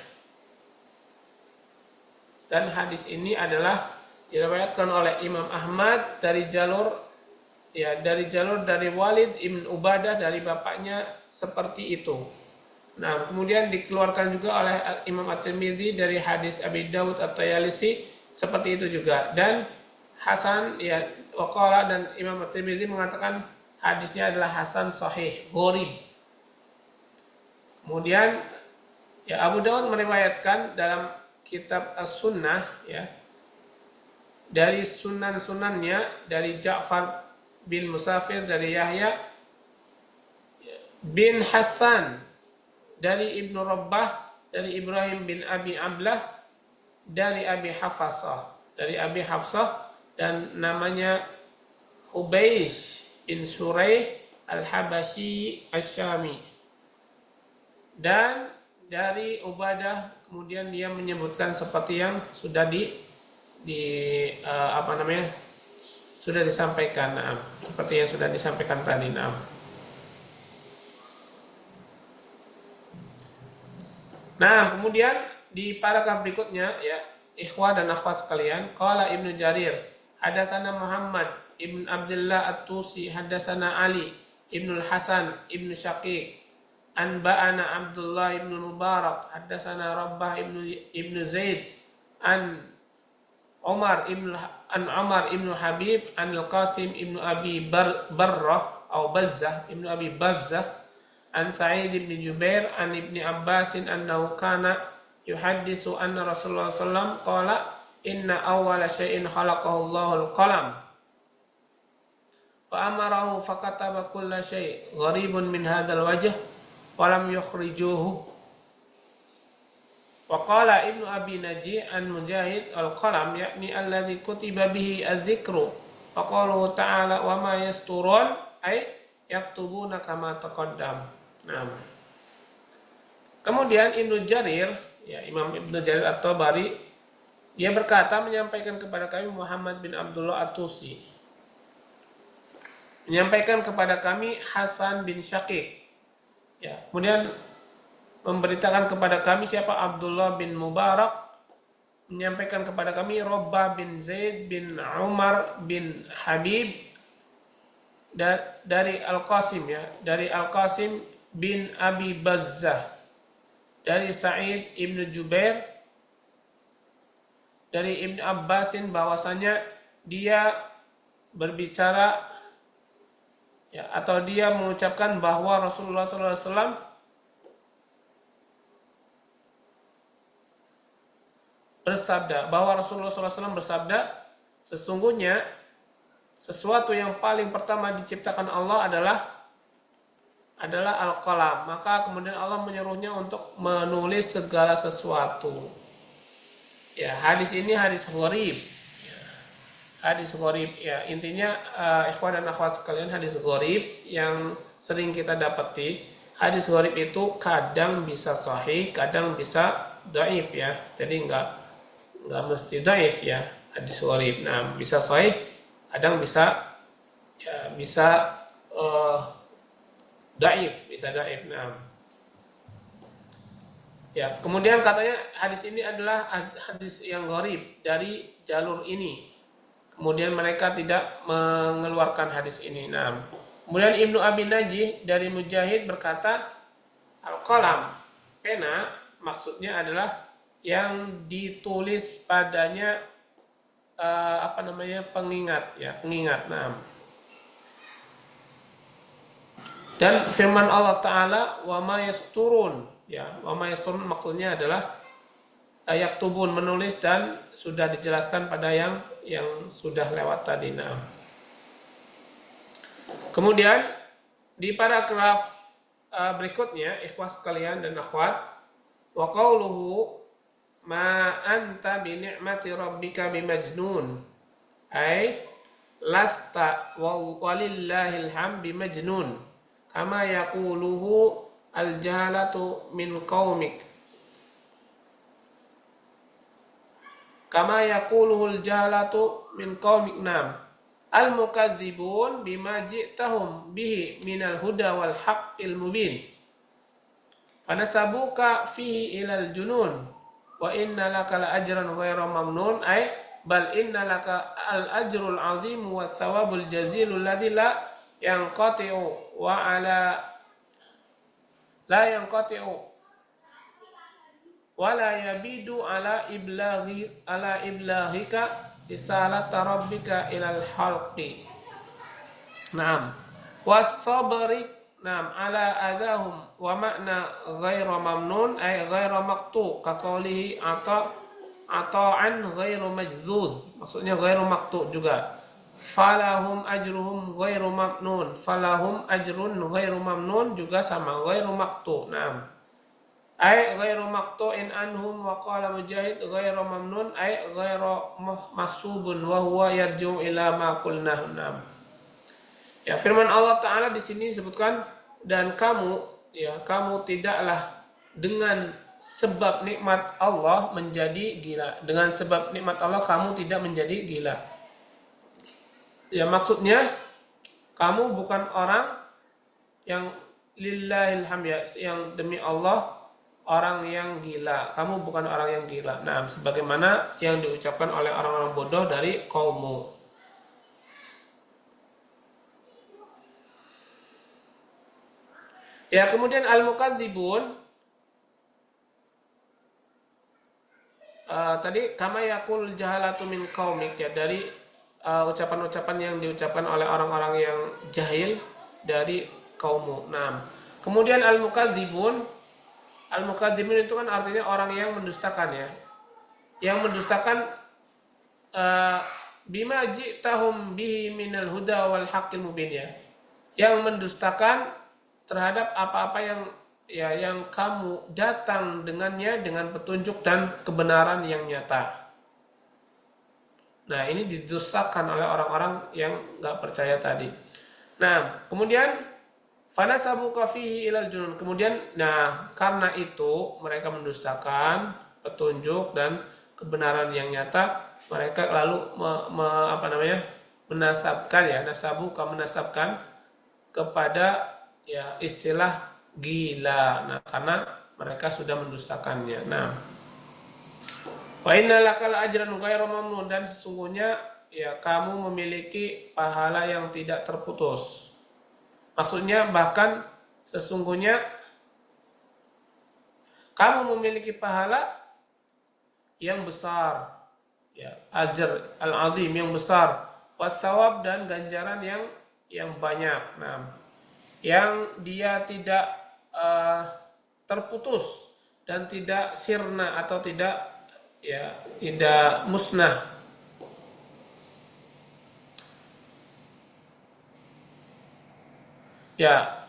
Dan hadis ini adalah diriwayatkan oleh Imam Ahmad dari jalur dari Walid ibn Ubadah dari bapaknya seperti itu. Nah, kemudian dikeluarkan juga oleh Imam At-Tirmidzi dari hadis Abi Dawud at-Tayalisi seperti itu juga. Dan Hasan ya waqala dan Imam At-Tirmidzi mengatakan hadisnya adalah hasan sahih gharib. Kemudian ya Abu Dawud meriwayatkan dalam kitab As-Sunnah ya dari sunan-sunannya dari Ja'far bin Musafir dari Yahya bin Hasan dari Ibnu Rabbah dari Ibrahim bin Abi Ablah dari Abi Hafsah dan namanya Hubais bin Suraih al-Habashi asy-Syami dan dari Ubadah kemudian dia menyebutkan seperti yang sudah sudah disampaikan seperti yang sudah disampaikan tadi Nah, kemudian di paragraf berikutnya ya, ikhwah dan akhwat sekalian, qala Ibnu Jarir, hadatsana Muhammad ibn Abdullah At-Tusi, hadatsana Ali ibnu Hasan ibnu Syaqiq, anba'ana Abdullah ibnu Mubarak, hadatsana Rabbah ibnu Zaid, an Umar ibnu Habib, an Al-Qasim ibnu Abi Barrah atau Bazzah ibnu Abi Bazzah, an Sa'id ibn Jubair an ibni Abbasin annahu kana yuhaddisu anna Rasulullah sallallahu qala inna awwala syai'in khalaqahu Allahul qalam fa amarahu fakataba kulla syai' gharibun min hadzal wajh wa lam yukhrijuhu. Wa qala Ibnu Abi Najih an Mujahid al-qalam yakni alladhi kutiba bihi adz-dzikru wa qalu ta'ala wa ma yasturun ay yaktubuna kama taqaddam. Nah, kemudian Ibnu Jarir, ya Imam Ibnu Jarir At-Tabari, dia berkata menyampaikan kepada kami Muhammad bin Abdullah At-Tusi, menyampaikan kepada kami Hasan bin Syaqiq, ya kemudian memberitakan kepada kami siapa Abdullah bin Mubarak, menyampaikan kepada kami Rabbah bin Zaid bin Umar bin Habib dari Al-Qasim, ya dari Al-Qasim bin Abi Bazzah, dari Sa'id ibn Jubair, dari Ibn Abbasin bahwasanya dia berbicara, ya atau dia mengucapkan bahwa Rasulullah SAW bersabda, bahwa Rasulullah SAW bersabda, sesungguhnya sesuatu yang paling pertama diciptakan Allah adalah al-qalam. Maka kemudian Allah menyuruhnya untuk menulis segala sesuatu. Ya, hadis ini hadis gharib. Ya, hadis gharib. Ya, intinya ikhwan dan akhwat sekalian, hadis gharib yang sering kita dapati. Hadis gharib itu kadang bisa sahih, kadang bisa dhaif ya. Jadi enggak mesti dhaif ya hadis gharib. Nah, bisa sahih, kadang bisa ya bisa dhaif, bisa dhaif. Nah, ya kemudian katanya hadis ini adalah hadis yang gharib dari jalur ini. Kemudian mereka tidak mengeluarkan hadis ini. Nah, kemudian Ibnu Abi Najih dari Mujahid berkata, al-qalam, pena, maksudnya adalah yang ditulis padanya pengingat ya, pengingat. Nah, dan firman Allah Ta'ala wa ma yasturun, ya wa ma yasturun maksudnya adalah yaktubun, menulis, dan sudah dijelaskan pada yang sudah lewat tadi. Nah, kemudian di paragraf berikutnya, ikhwah sekalian dan akhwat, wa qauluhu ma anta bi ni'mati rabbika bimajnun, ay lasta walillahil hamd bimajnun kama yaquluhu al-jahalatu min qaumik, kama yaquluhu al-jahalatu min qaumik. Nam al-mukadzibun bima ji'tahum bihi minal huda wal haqqil mubin fanasabuka fihi ilal junun wa inna laka la ajran ghairu mamnun, ay bal inna laka al ajrul azim wa thawabul jazilul ladzi la yanqati'u wa ala la yanqati'u wa la yabidu ala iblaghika risalata rabbika ilal halqi. Naam was-sabri, naam ala adahum wa makna ghairu mamnun ay ghairu maqtu ka qawlihi ata'an ghairu majzuz, maksudnya ghairu maqtu juga. Falahum ajruhum ghairu mamnun, falahum ajrun ghairu mamnun juga sama, ghairu maqtu. Naam ay ghairu maqtu'in anhum, wa qala Mujahid ghairu mamnun ay ghairu mahsubun wa huwa yarji'u ila ma qulnahu. Naam, ya firman Allah Ta'ala di sini disebutkan, dan kamu tidaklah dengan sebab nikmat Allah menjadi gila. Dengan sebab nikmat Allah kamu tidak menjadi gila. Ya maksudnya kamu bukan orang yang lillahil hamd, yang demi Allah orang yang gila. Kamu bukan orang yang gila. Nah, sebagaimana yang diucapkan oleh orang-orang bodoh dari kaummu. Ya, kemudian al-mukadzibun tadi kama yakul jahalatu min qaumik, ya, dari ucapan-ucapan yang diucapkan oleh orang-orang yang jahil dari kaummu. Nah, kemudian al-mukadzibun itu kan artinya orang yang mendustakan, ya. Yang mendustakan bima ji'tahum bihi minal huda wal haqqil mubin, ya. Yang mendustakan terhadap apa-apa yang kamu datang dengannya dengan petunjuk dan kebenaran yang nyata. Nah, ini didustakan oleh orang-orang yang nggak percaya tadi. Nah, kemudian fanasabuka fihi ilal junun. Kemudian, nah, karena itu mereka mendustakan petunjuk dan kebenaran yang nyata, mereka lalu menasabkan, ya, nasabuka menasabkan kepada, ya, istilah gila. Nah, karena mereka sudah mendustakannya. Nah, wa inna lakal ajran ghairu mamnun, dan sesungguhnya, ya, kamu memiliki pahala yang tidak terputus. Maksudnya bahkan sesungguhnya kamu memiliki pahala yang besar, ya, ajr al-azim yang besar, wasawab dan ganjaran yang banyak. Nah, yang dia tidak terputus dan tidak sirna atau tidak, ya, tidak musnah. Ya,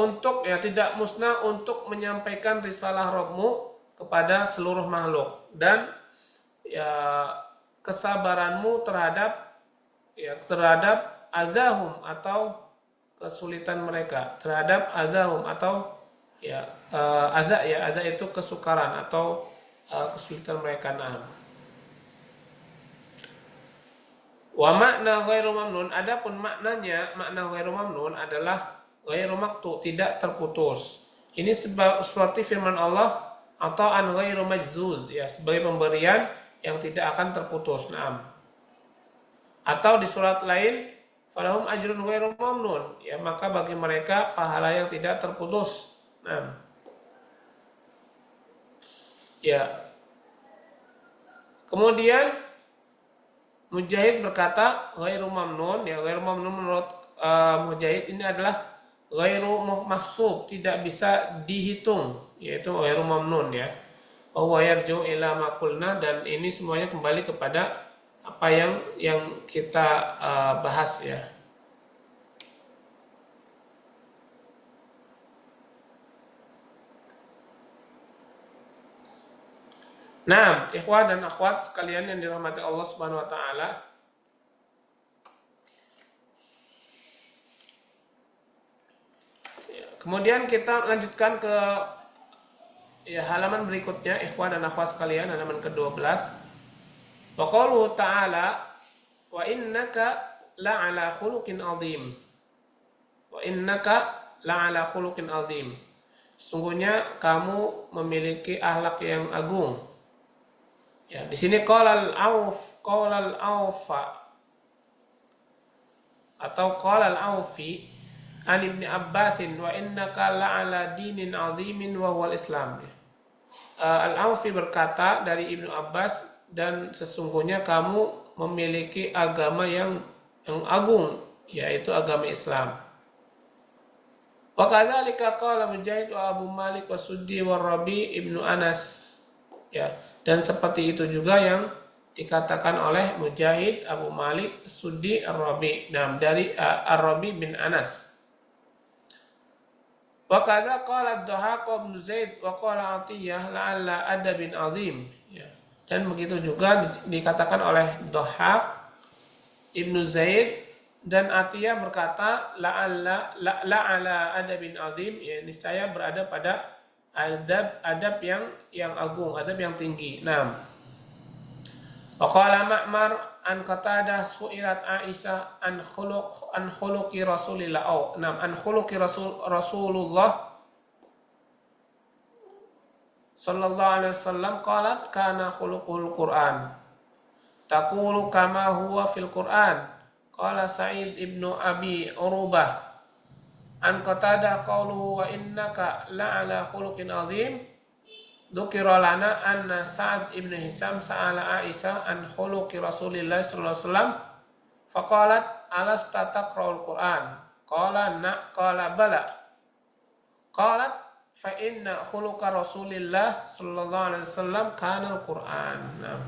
untuk, ya, tidak musnah untuk menyampaikan risalah Rabbmu kepada seluruh makhluk, dan, ya, kesabaranmu terhadap azahum atau kesulitan mereka, terhadap azahum atau, ya, azza itu kesukaran atau kesulitan mereka. Nah, wa makna ghairu mamnun, adapun makna ghairu mamnun adalah ghairu maqtu, tidak terputus. Ini seperti firman Allah, atau an ghairu majzuz, ya, sebagai pemberian yang tidak akan terputus. Naam. Atau di surat lain, falahum ajrun ghairu mamnun, ya, maka bagi mereka pahala yang tidak terputus. Naam. Ya. Kemudian Mujahid berkata ghairu mamnun, ya, ghairu mamnun menurut Mujahid ini adalah ghairu mahsub, tidak bisa dihitung, yaitu ghairu mamnun, ya. Wa yarju ila ma qulna, dan ini semuanya kembali kepada apa yang kita bahas, ya. Nah, ikhwan dan akhwat sekalian yang dirahmati Allah Subhanahu wa taala, kemudian kita lanjutkan ke, ya, halaman berikutnya, ikhwan dan akhwat sekalian, halaman ke-12. Wa qauluhu ta'ala wa innaka la'ala khuluqin 'azim. Wa innaka la'ala khuluqin 'azim. Sungguhnya kamu memiliki akhlak yang agung. Ya, di sini qala al-awfa atau qala al-awfi an Ibnu Abbasin wa innaka la'ala dinin 'azimin wa huwal Islam. Al-Awfi berkata dari Ibnu Abbas, dan sesungguhnya kamu memiliki agama yang agung, yaitu agama Islam. Wa kadzalika qala Mujahid wa Abu Malik wa Suddi wa Rabi Ibnu Anas. Ya, dan seperti itu juga yang dikatakan oleh Mujahid, Abu Malik, Suddi, Ar-Rabi, dari Ar-Rabi bin Anas. Wa kadza qala ad-Dhahhak bin Zaid wa qala Atiyah la'alla adabin azim, ya. Dan begitu juga dikatakan oleh Dhahhak, Ibnu Zaid, dan Atiyah berkata la'ala adabin azim, ya, niscaya berada pada adab yang agung, adab yang tinggi. Nah, wa qala Ma'mar an Qatadah su'ilat Aisyah an khuluqi Rasulillah, an khuluqi Rasulullah sallallahu alaihi wasallam qalat kana khuluqul Qur'an. Taqulu kama huwa fil Qur'an. Qala Sa'id ibnu Abi Urubah an Qatadah qawluhu wa innaka la'ala khuluqin azim. Dzukira lana anna Sa'ad ibn Hisam sa'ala Aisyah an khuluqi Rasulillah sallallahu alaihi wasallam faqalat alasta taqra'ul Qur'an. Qala bala. Qalat fa inna khuluqa Rasulillah sallallahu alaihi wasallam kana al-Qur'an. Nah.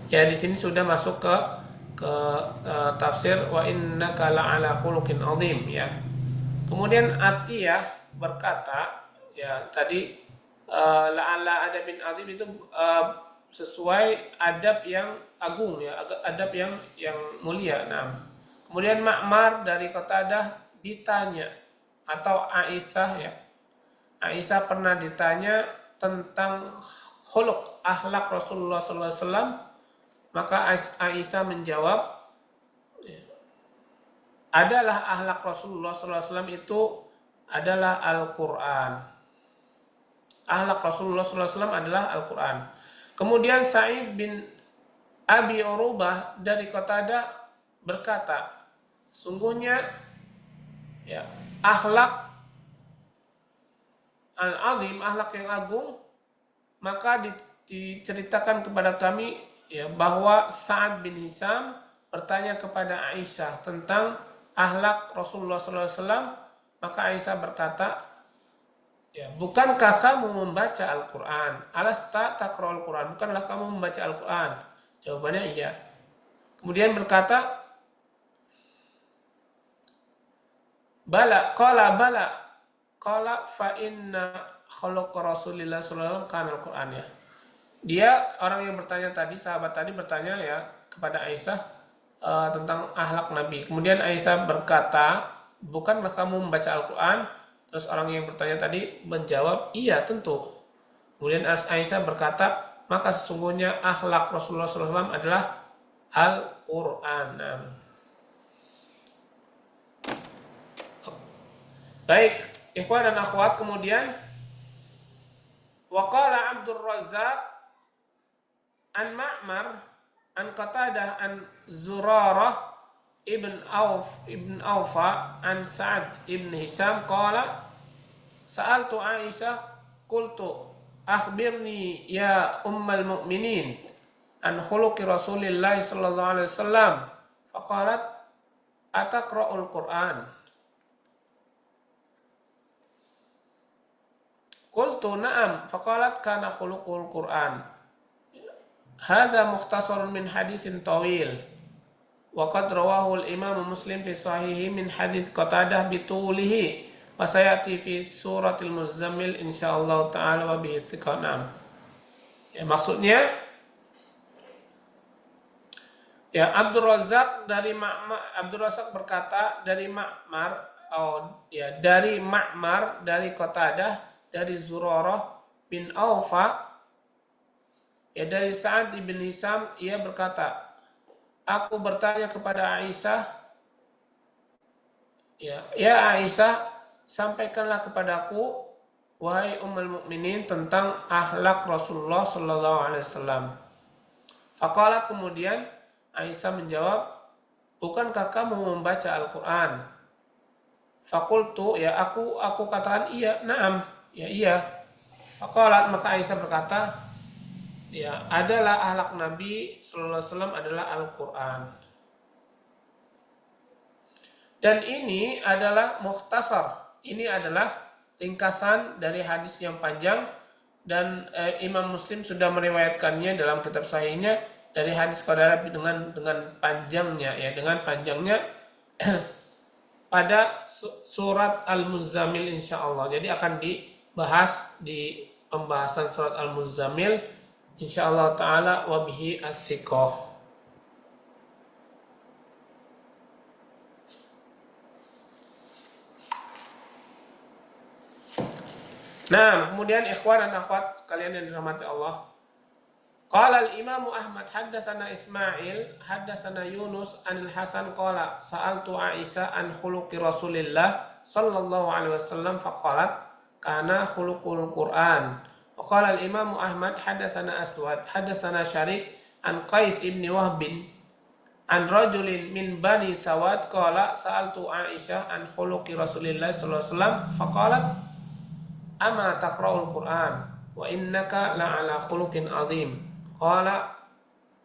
Ya, di sini sudah masuk ke tafsir wa innaka la'ala khuluqin azim ya. Kemudian Atiyah berkata ya tadi la'ala adabin azim itu sesuai adab yang agung ya, adab yang mulia. Nah, kemudian Ma'mar dari Qatadah ditanya atau Aisyah ya. Aisyah pernah ditanya tentang khuluq akhlak Rasulullah sallallahu alaihi wasallam, maka Aisyah menjawab adalah akhlak Rasulullah sallallahu alaihi wasallam itu adalah Al-Qur'an. Akhlak Rasulullah sallallahu alaihi wasallam adalah Al-Qur'an. Kemudian Sa'id bin Abi Urubah dari Qatadah berkata, sungguhnya ya, akhlak al-azim, akhlak yang agung, maka diceritakan kepada kami ya bahwa Sa'ad bin Hisam bertanya kepada Aisyah tentang akhlak Rasulullah SAW, maka Aisyah berkata, ya, bukankah kamu membaca Al-Quran? Alasta taqra'ul Quran? Bukanlah kamu membaca Al-Quran? Jawabannya iya. Kemudian berkata, bala, qala fa inna khuluq Rasulillah sallallahu alaihi wasallam kana Al-Quran ya. Dia orang yang bertanya tadi, sahabat tadi bertanya ya kepada Aisyah tentang akhlak Nabi. Kemudian Aisyah berkata, bukankah kamu membaca Al-Quran? Terus orang yang bertanya tadi menjawab, iya tentu. Kemudian Aisyah berkata, maka sesungguhnya akhlak Rasulullah SAW adalah Al-Quran. Baik, ikhwan dan akhwat, kemudian waqala Abdur Razzaq an Ma'mar an Qatadah an Zurarah ibn Awfa an Sa'ad ibn Hisham qala sa'altu Aisyah qultu akhbirni ya ummal mu'minin an khuluqi Rasulillah sallallahu alaihi wasallam faqalat ataqra'ul Qur'an. Qultu na'am faqalat kana khuluqul Qur'an. Hadza mukhtasarun min hadisin tawil wa qad rawahu al-Imam Muslim fi sahihi min hadits Qatadah bitulihi wa sayati fi suratil Muzammil insyaallah taala wa bihi thiqanam. Ya, maksudnya ya Abdur Razzaq berkata dari Ma'mar dari Ma'mar dari Qatadah dari Zurarah bin Awfa ya dari Sa'ad bin Hisam, ia berkata, aku bertanya kepada Aisyah, ya Aisyah, sampaikanlah kepadaku, wahai ummul mukminin, tentang akhlak Rasulullah sallallahu alaihi wasallam. Faqalat, kemudian Aisyah menjawab, bukankah kamu membaca Al-Quran? Faqultu, ya aku katakan iya, na'am, ya iya. Faqalat, maka Aisyah berkata, ya adalah akhlak Nabi sallallahu alaihi wasallam adalah Al-Quran. Dan ini adalah mukhtasar, ini adalah ringkasan dari hadis yang panjang, dan Imam Muslim sudah meriwayatkannya dalam kitab sahihnya dari hadis Qatadah dengan panjangnya ya, dengan panjangnya pada surat Al-Muzammil insyaallah. Jadi akan dibahas di pembahasan surat Al-Muzammil insyaallah ta'ala wa bihi as-siqah. Nah, kemudian ikhwan dan akhwat kalian yang dirahmati Allah. Qala al-Imam Ahmad haddatsana Ismail haddatsana Yunus anil Hasan qala sa'altu Aisyah an khuluqi Rasulillah sallallahu alaihi wasallam faqalat kana khuluqul Qur'an. Wa qala al-Imam Ahmad hadatsana Aswad hadatsana Syarik an Qais ibn Wahb an rajulin min bani Sawad qala sa'altu Aisyah an khuluqi Rasulillah sallallahu alaihi wasallam faqalat ama taqra'ul Qur'an wa innaka la'ala khuluqin azim. Qala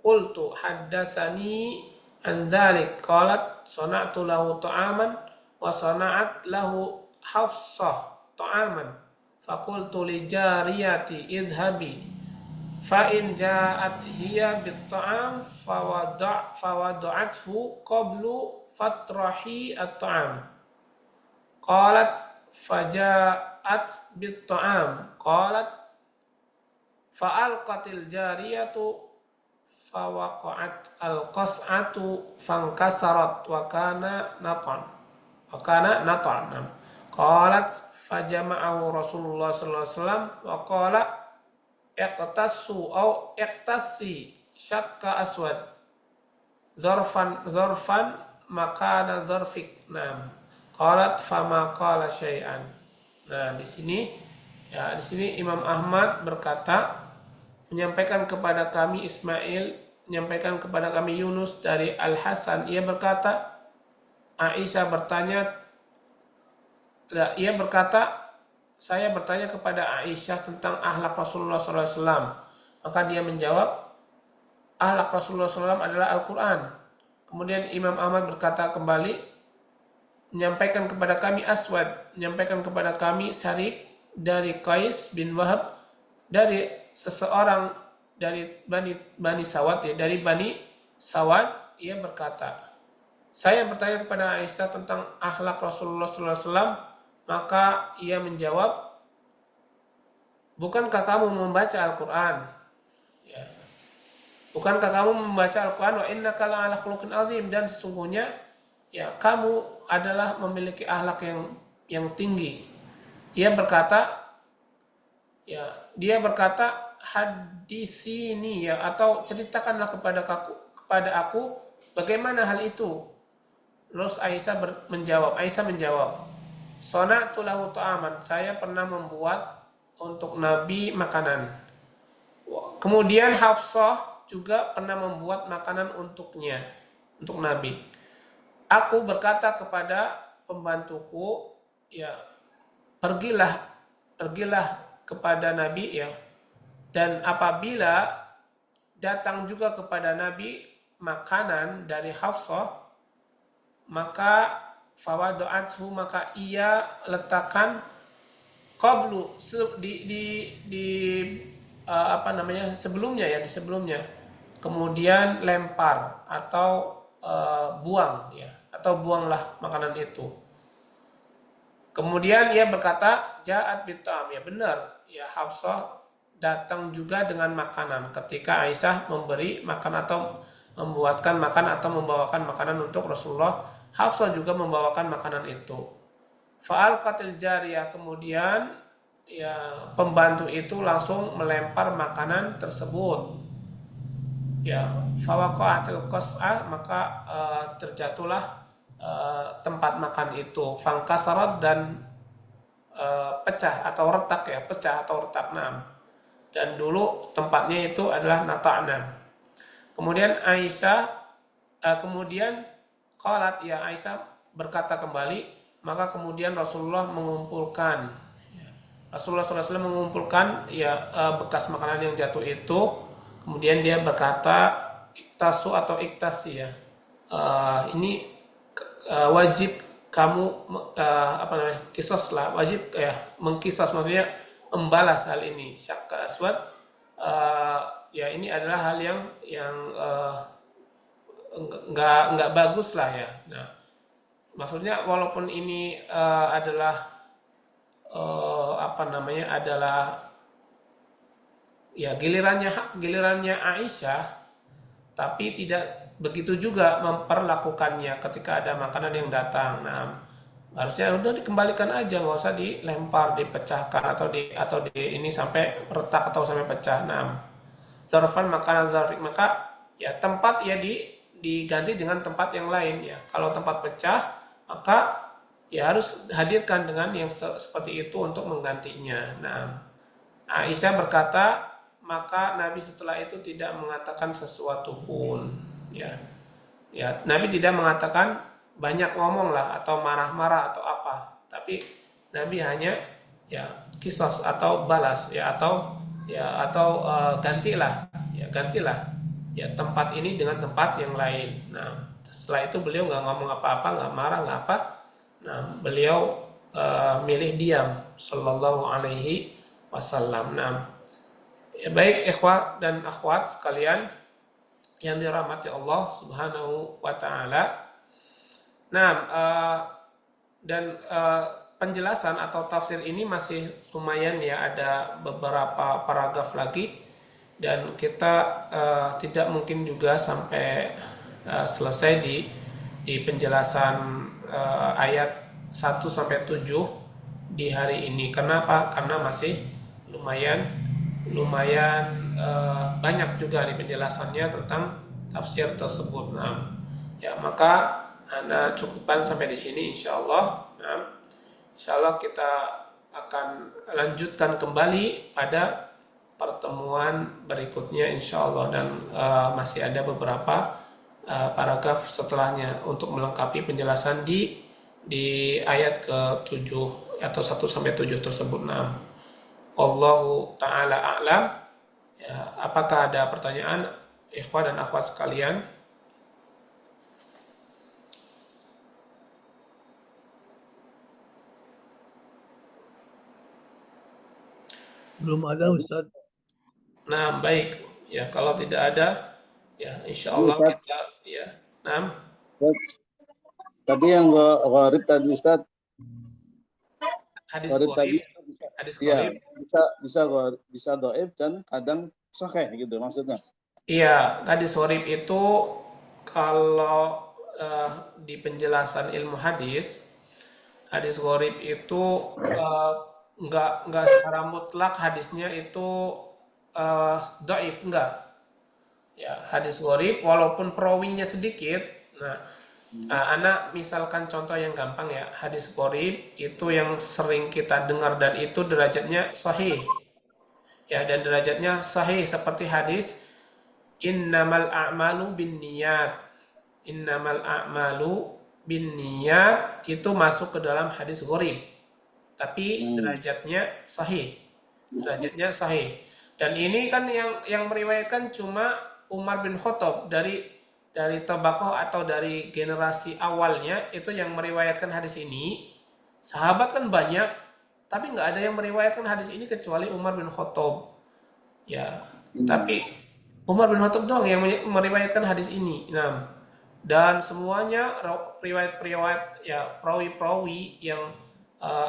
qultu haddatsani an dzalik qalat sana'tu lahu ta'aman wa sana'at lahu Hafsah ta'aman faqultu li jariyati idhabi fa in ja'at hiya bit ta'am fawada'athu qablu fatrahi at-ta'am qalat faja'at bit ta'am qalat fa'alqatil jariyatu fawaqa'at al-qas'atu fankasarat wa kana natan qalat fajama'ahu Rasulullah sallallahu alaihi wasallam wa qala iqtassu au iqtassi syakka aswad dzarfan makana dzarfik qalat fama qala syai'an. Nah, di sini Imam Ahmad berkata, menyampaikan kepada kami Ismail, menyampaikan kepada kami Yunus dari Al-Hasan, ia berkata saya bertanya kepada Aisyah tentang akhlak Rasulullah SAW. Maka dia menjawab, akhlak Rasulullah SAW adalah Al-Quran. Kemudian Imam Ahmad berkata kembali, menyampaikan kepada kami Aswad, menyampaikan kepada kami Syarik dari Qais bin Wahab, dari seseorang dari Bani Sawad, dari Bani Sawad, ia berkata, saya bertanya kepada Aisyah tentang akhlak Rasulullah SAW. Maka ia menjawab, bukankah kamu membaca Al-Quran? Ya. Bukankah kamu membaca Al-Quran? Wa innaka la'ala khuluqin azim, dan sesungguhnya ya kamu adalah memiliki akhlak yang tinggi. Dia berkata hadithini, ya, atau ceritakanlah kepada aku bagaimana hal itu. Terus Aisyah menjawab, sona'tu lahu ta'aman, saya pernah membuat untuk Nabi makanan. Kemudian Hafsah juga pernah membuat makanan untuknya, untuk Nabi. Aku berkata kepada pembantuku, ya, pergilah kepada Nabi, ya, dan apabila datang juga kepada Nabi makanan dari Hafsah, maka fawadu'athu, maka ia letakkan qablu sebelumnya, kemudian lempar atau buang, ya, atau buanglah makanan itu. Kemudian ia berkata ja'at bitam, ya benar, ya, Hafsah datang juga dengan makanan ketika Aisyah memberi makan atau membuatkan makan atau membawakan makanan untuk Rasulullah. Hafsah juga membawakan makanan itu. Fa'alqatil jariyah, kemudian ya pembantu itu langsung melempar makanan tersebut. Ya, fawaqa'atil qas'ah, maka terjatuhlah tempat makan itu. Fangkasarat, dan pecah atau retak. Dan dulu tempatnya itu adalah nata'nam. Kemudian qalat, ya, Aisyah berkata kembali, maka kemudian Rasulullah mengumpulkan ya bekas makanan yang jatuh itu. Kemudian dia berkata iktasu atau iktasi, ya, ini wajib kamu kisoslah, wajib, ya, mengkisos, maksudnya membalas hal ini. Syakka aswad, ya, ini adalah hal yang nggak bagus lah, ya. Nah, maksudnya walaupun ini adalah ya gilirannya Aisyah, tapi tidak begitu juga memperlakukannya ketika ada makanan yang datang. Nah, harusnya udah dikembalikan aja, nggak usah dilempar, dipecahkan atau ini sampai retak atau sampai pecah. Nah, zarfan makanan zarfik, maka ya tempat ya diganti dengan tempat yang lain, ya. Kalau tempat pecah, maka ya harus hadirkan dengan yang seperti itu untuk menggantinya. Nah, Aisyah berkata, maka Nabi setelah itu tidak mengatakan sesuatu pun. Ya, ya Nabi tidak mengatakan banyak ngomong lah atau marah-marah atau apa, tapi Nabi hanya ya kisos atau balas gantilah ya tempat ini dengan tempat yang lain. Nah setelah itu beliau nggak ngomong apa-apa, nggak marah, nggak apa. Nah beliau milih diam Sallallahu Alaihi Wasallam. Nah ya, baik ikhwah dan akhwat sekalian yang dirahmati Allah Subhanahu wa taala. Nah, dan penjelasan atau tafsir ini masih lumayan ya, ada beberapa paragraf lagi dan kita tidak mungkin juga sampai selesai di penjelasan ayat 1 sampai 7 di hari ini. Kenapa? Karena masih lumayan lumayan banyak juga di penjelasannya tentang tafsir tersebut. Nah, ya maka Anda cukupkan sampai di sini insya Allah. Nah, insya Allah kita akan lanjutkan kembali pada pertemuan berikutnya insya Allah, dan masih ada beberapa paragraf setelahnya untuk melengkapi penjelasan di ayat ke-7 atau 1 sampai 7 tersebut. Nah, Allahu taala a'lam. Ya, apakah ada pertanyaan ikhwah dan akhwat sekalian? Belum ada Ustaz. Nah, baik. Ya, kalau tidak ada, ya insya Ini Allah Ustaz, kita ya. Nah, tadi yang gharib tadi Ustaz, hadis gharib tadi gharib, bisa, hadis iya, gharib. bisa dhaif dan kadang sahih gitu maksudnya. Iya, hadis gharib itu kalau di penjelasan ilmu hadis gharib itu eh, nggak secara mutlak hadisnya itu dhaif, enggak. Ya, hadis gharib walaupun perawinya sedikit. Nah, anak misalkan contoh yang gampang ya, hadis gharib itu yang sering kita dengar dan itu derajatnya sahih. Ya, dan derajatnya sahih seperti hadis innamal a'malu binniyat. Innamal a'malu binniyat itu masuk ke dalam hadis gharib. Tapi derajatnya sahih. Derajatnya sahih. Dan ini kan yang meriwayatkan cuma Umar bin Khattab dari Tabaqah atau dari generasi awalnya itu yang meriwayatkan hadis ini. Sahabat kan banyak, tapi nggak ada yang meriwayatkan hadis ini kecuali Umar bin Khattab. Ya, tapi Umar bin Khattab doang yang meriwayatkan hadis ini. Nah, dan semuanya riwayat-riwayat ya perawi-perawi yang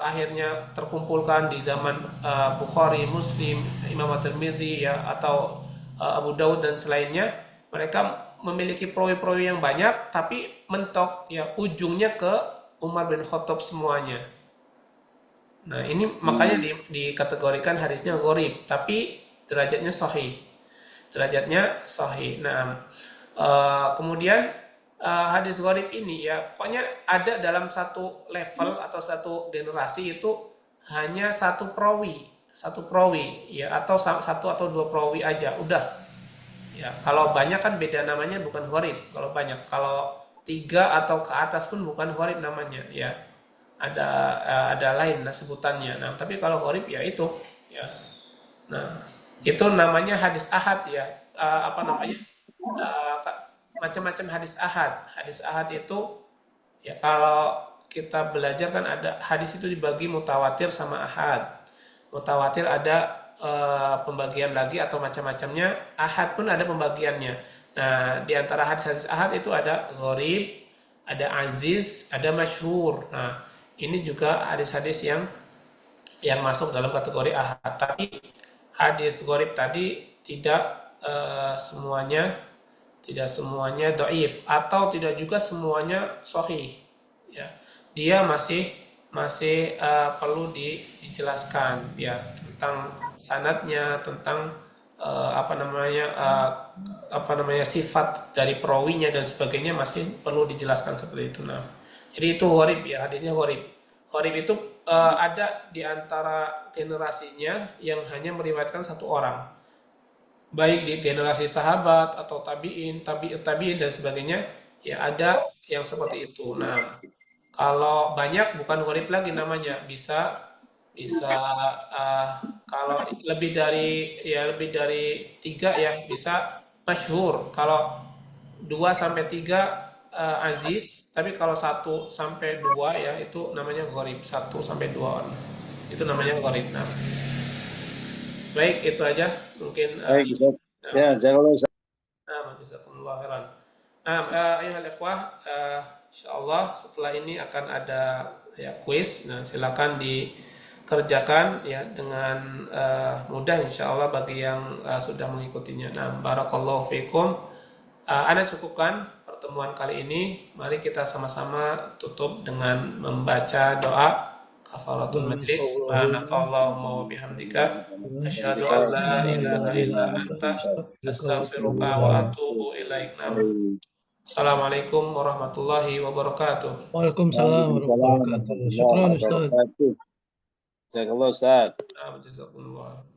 akhirnya terkumpulkan di zaman Bukhari, Muslim, Imam At-Tirmidzi ya atau Abu Daud dan selainnya, mereka memiliki perawi-perawi yang banyak tapi mentok ya ujungnya ke Umar bin Khattab semuanya. Nah, ini makanya dikategorikan hadisnya gharib, tapi derajatnya sahih. Derajatnya sahih. Nah, kemudian hadis gharib ini ya pokoknya ada dalam satu level atau satu generasi itu hanya satu perawi ya atau satu atau dua perawi aja udah. Ya, kalau banyak kan beda namanya, bukan gharib. Kalau banyak, kalau tiga atau ke atas pun bukan gharib namanya ya. Ada lain nah sebutannya. Nah, tapi kalau gharib ya itu ya. Nah, itu namanya hadis ahad ya. Apa namanya? Macam-macam hadis ahad. Hadis ahad itu ya kalau kita belajar kan ada hadis itu dibagi mutawatir sama ahad. Mutawatir ada pembagian lagi atau macam-macamnya. Ahad pun ada pembagiannya. Nah, di antara hadis-hadis ahad itu ada gharib, ada aziz, ada masyhur. Nah, ini juga hadis-hadis yang masuk dalam kategori ahad. Tapi hadis gharib tadi semuanya tidak semuanya dhaif atau tidak juga semuanya sahih. Ya, dia masih perlu dijelaskan ya tentang sanadnya, tentang apa namanya sifat dari perawinya dan sebagainya masih perlu dijelaskan seperti itu. Nah, Jadi itu gharib ya, hadisnya gharib. Gharib itu ada di antara generasinya yang hanya meriwayatkan satu orang. Baik di generasi sahabat atau tabi'in, tabi'in dan sebagainya, ya ada yang seperti itu. Nah, kalau banyak bukan gharib lagi namanya, bisa bisa kalau lebih dari 3 ya bisa masyhur. Kalau 2 sampai 3 aziz, tapi kalau 1 sampai 2 ya itu namanya gharib. 1 sampai 2 orang. Itu namanya gharib. Nah, baik itu aja mungkin Baik, Ustaz. nah, Ya, jazakallah Ustaz. jazakumullah khairan. Nah, ayuhal ikhwah, insyaallah setelah ini akan ada ya kuis. Nah, silakan dikerjakan ya dengan mudah insyaallah bagi yang sudah mengikutinya. Nah, barakallahu fikum. Anda cukupkan pertemuan kali ini. Mari kita sama-sama tutup dengan membaca doa kafaratul majlis. Subhanakallahumma wa bihamdika asyhadu an la ilaha illa anta astaghfiruka wa atubu ilaik. Assalamualaikum warahmatullahi wabarakatuh. Waalaikumsalam warahmatullahi wabarakatuh. Syukran Ustaz. Jazakallah Ustaz. Jazakumullah.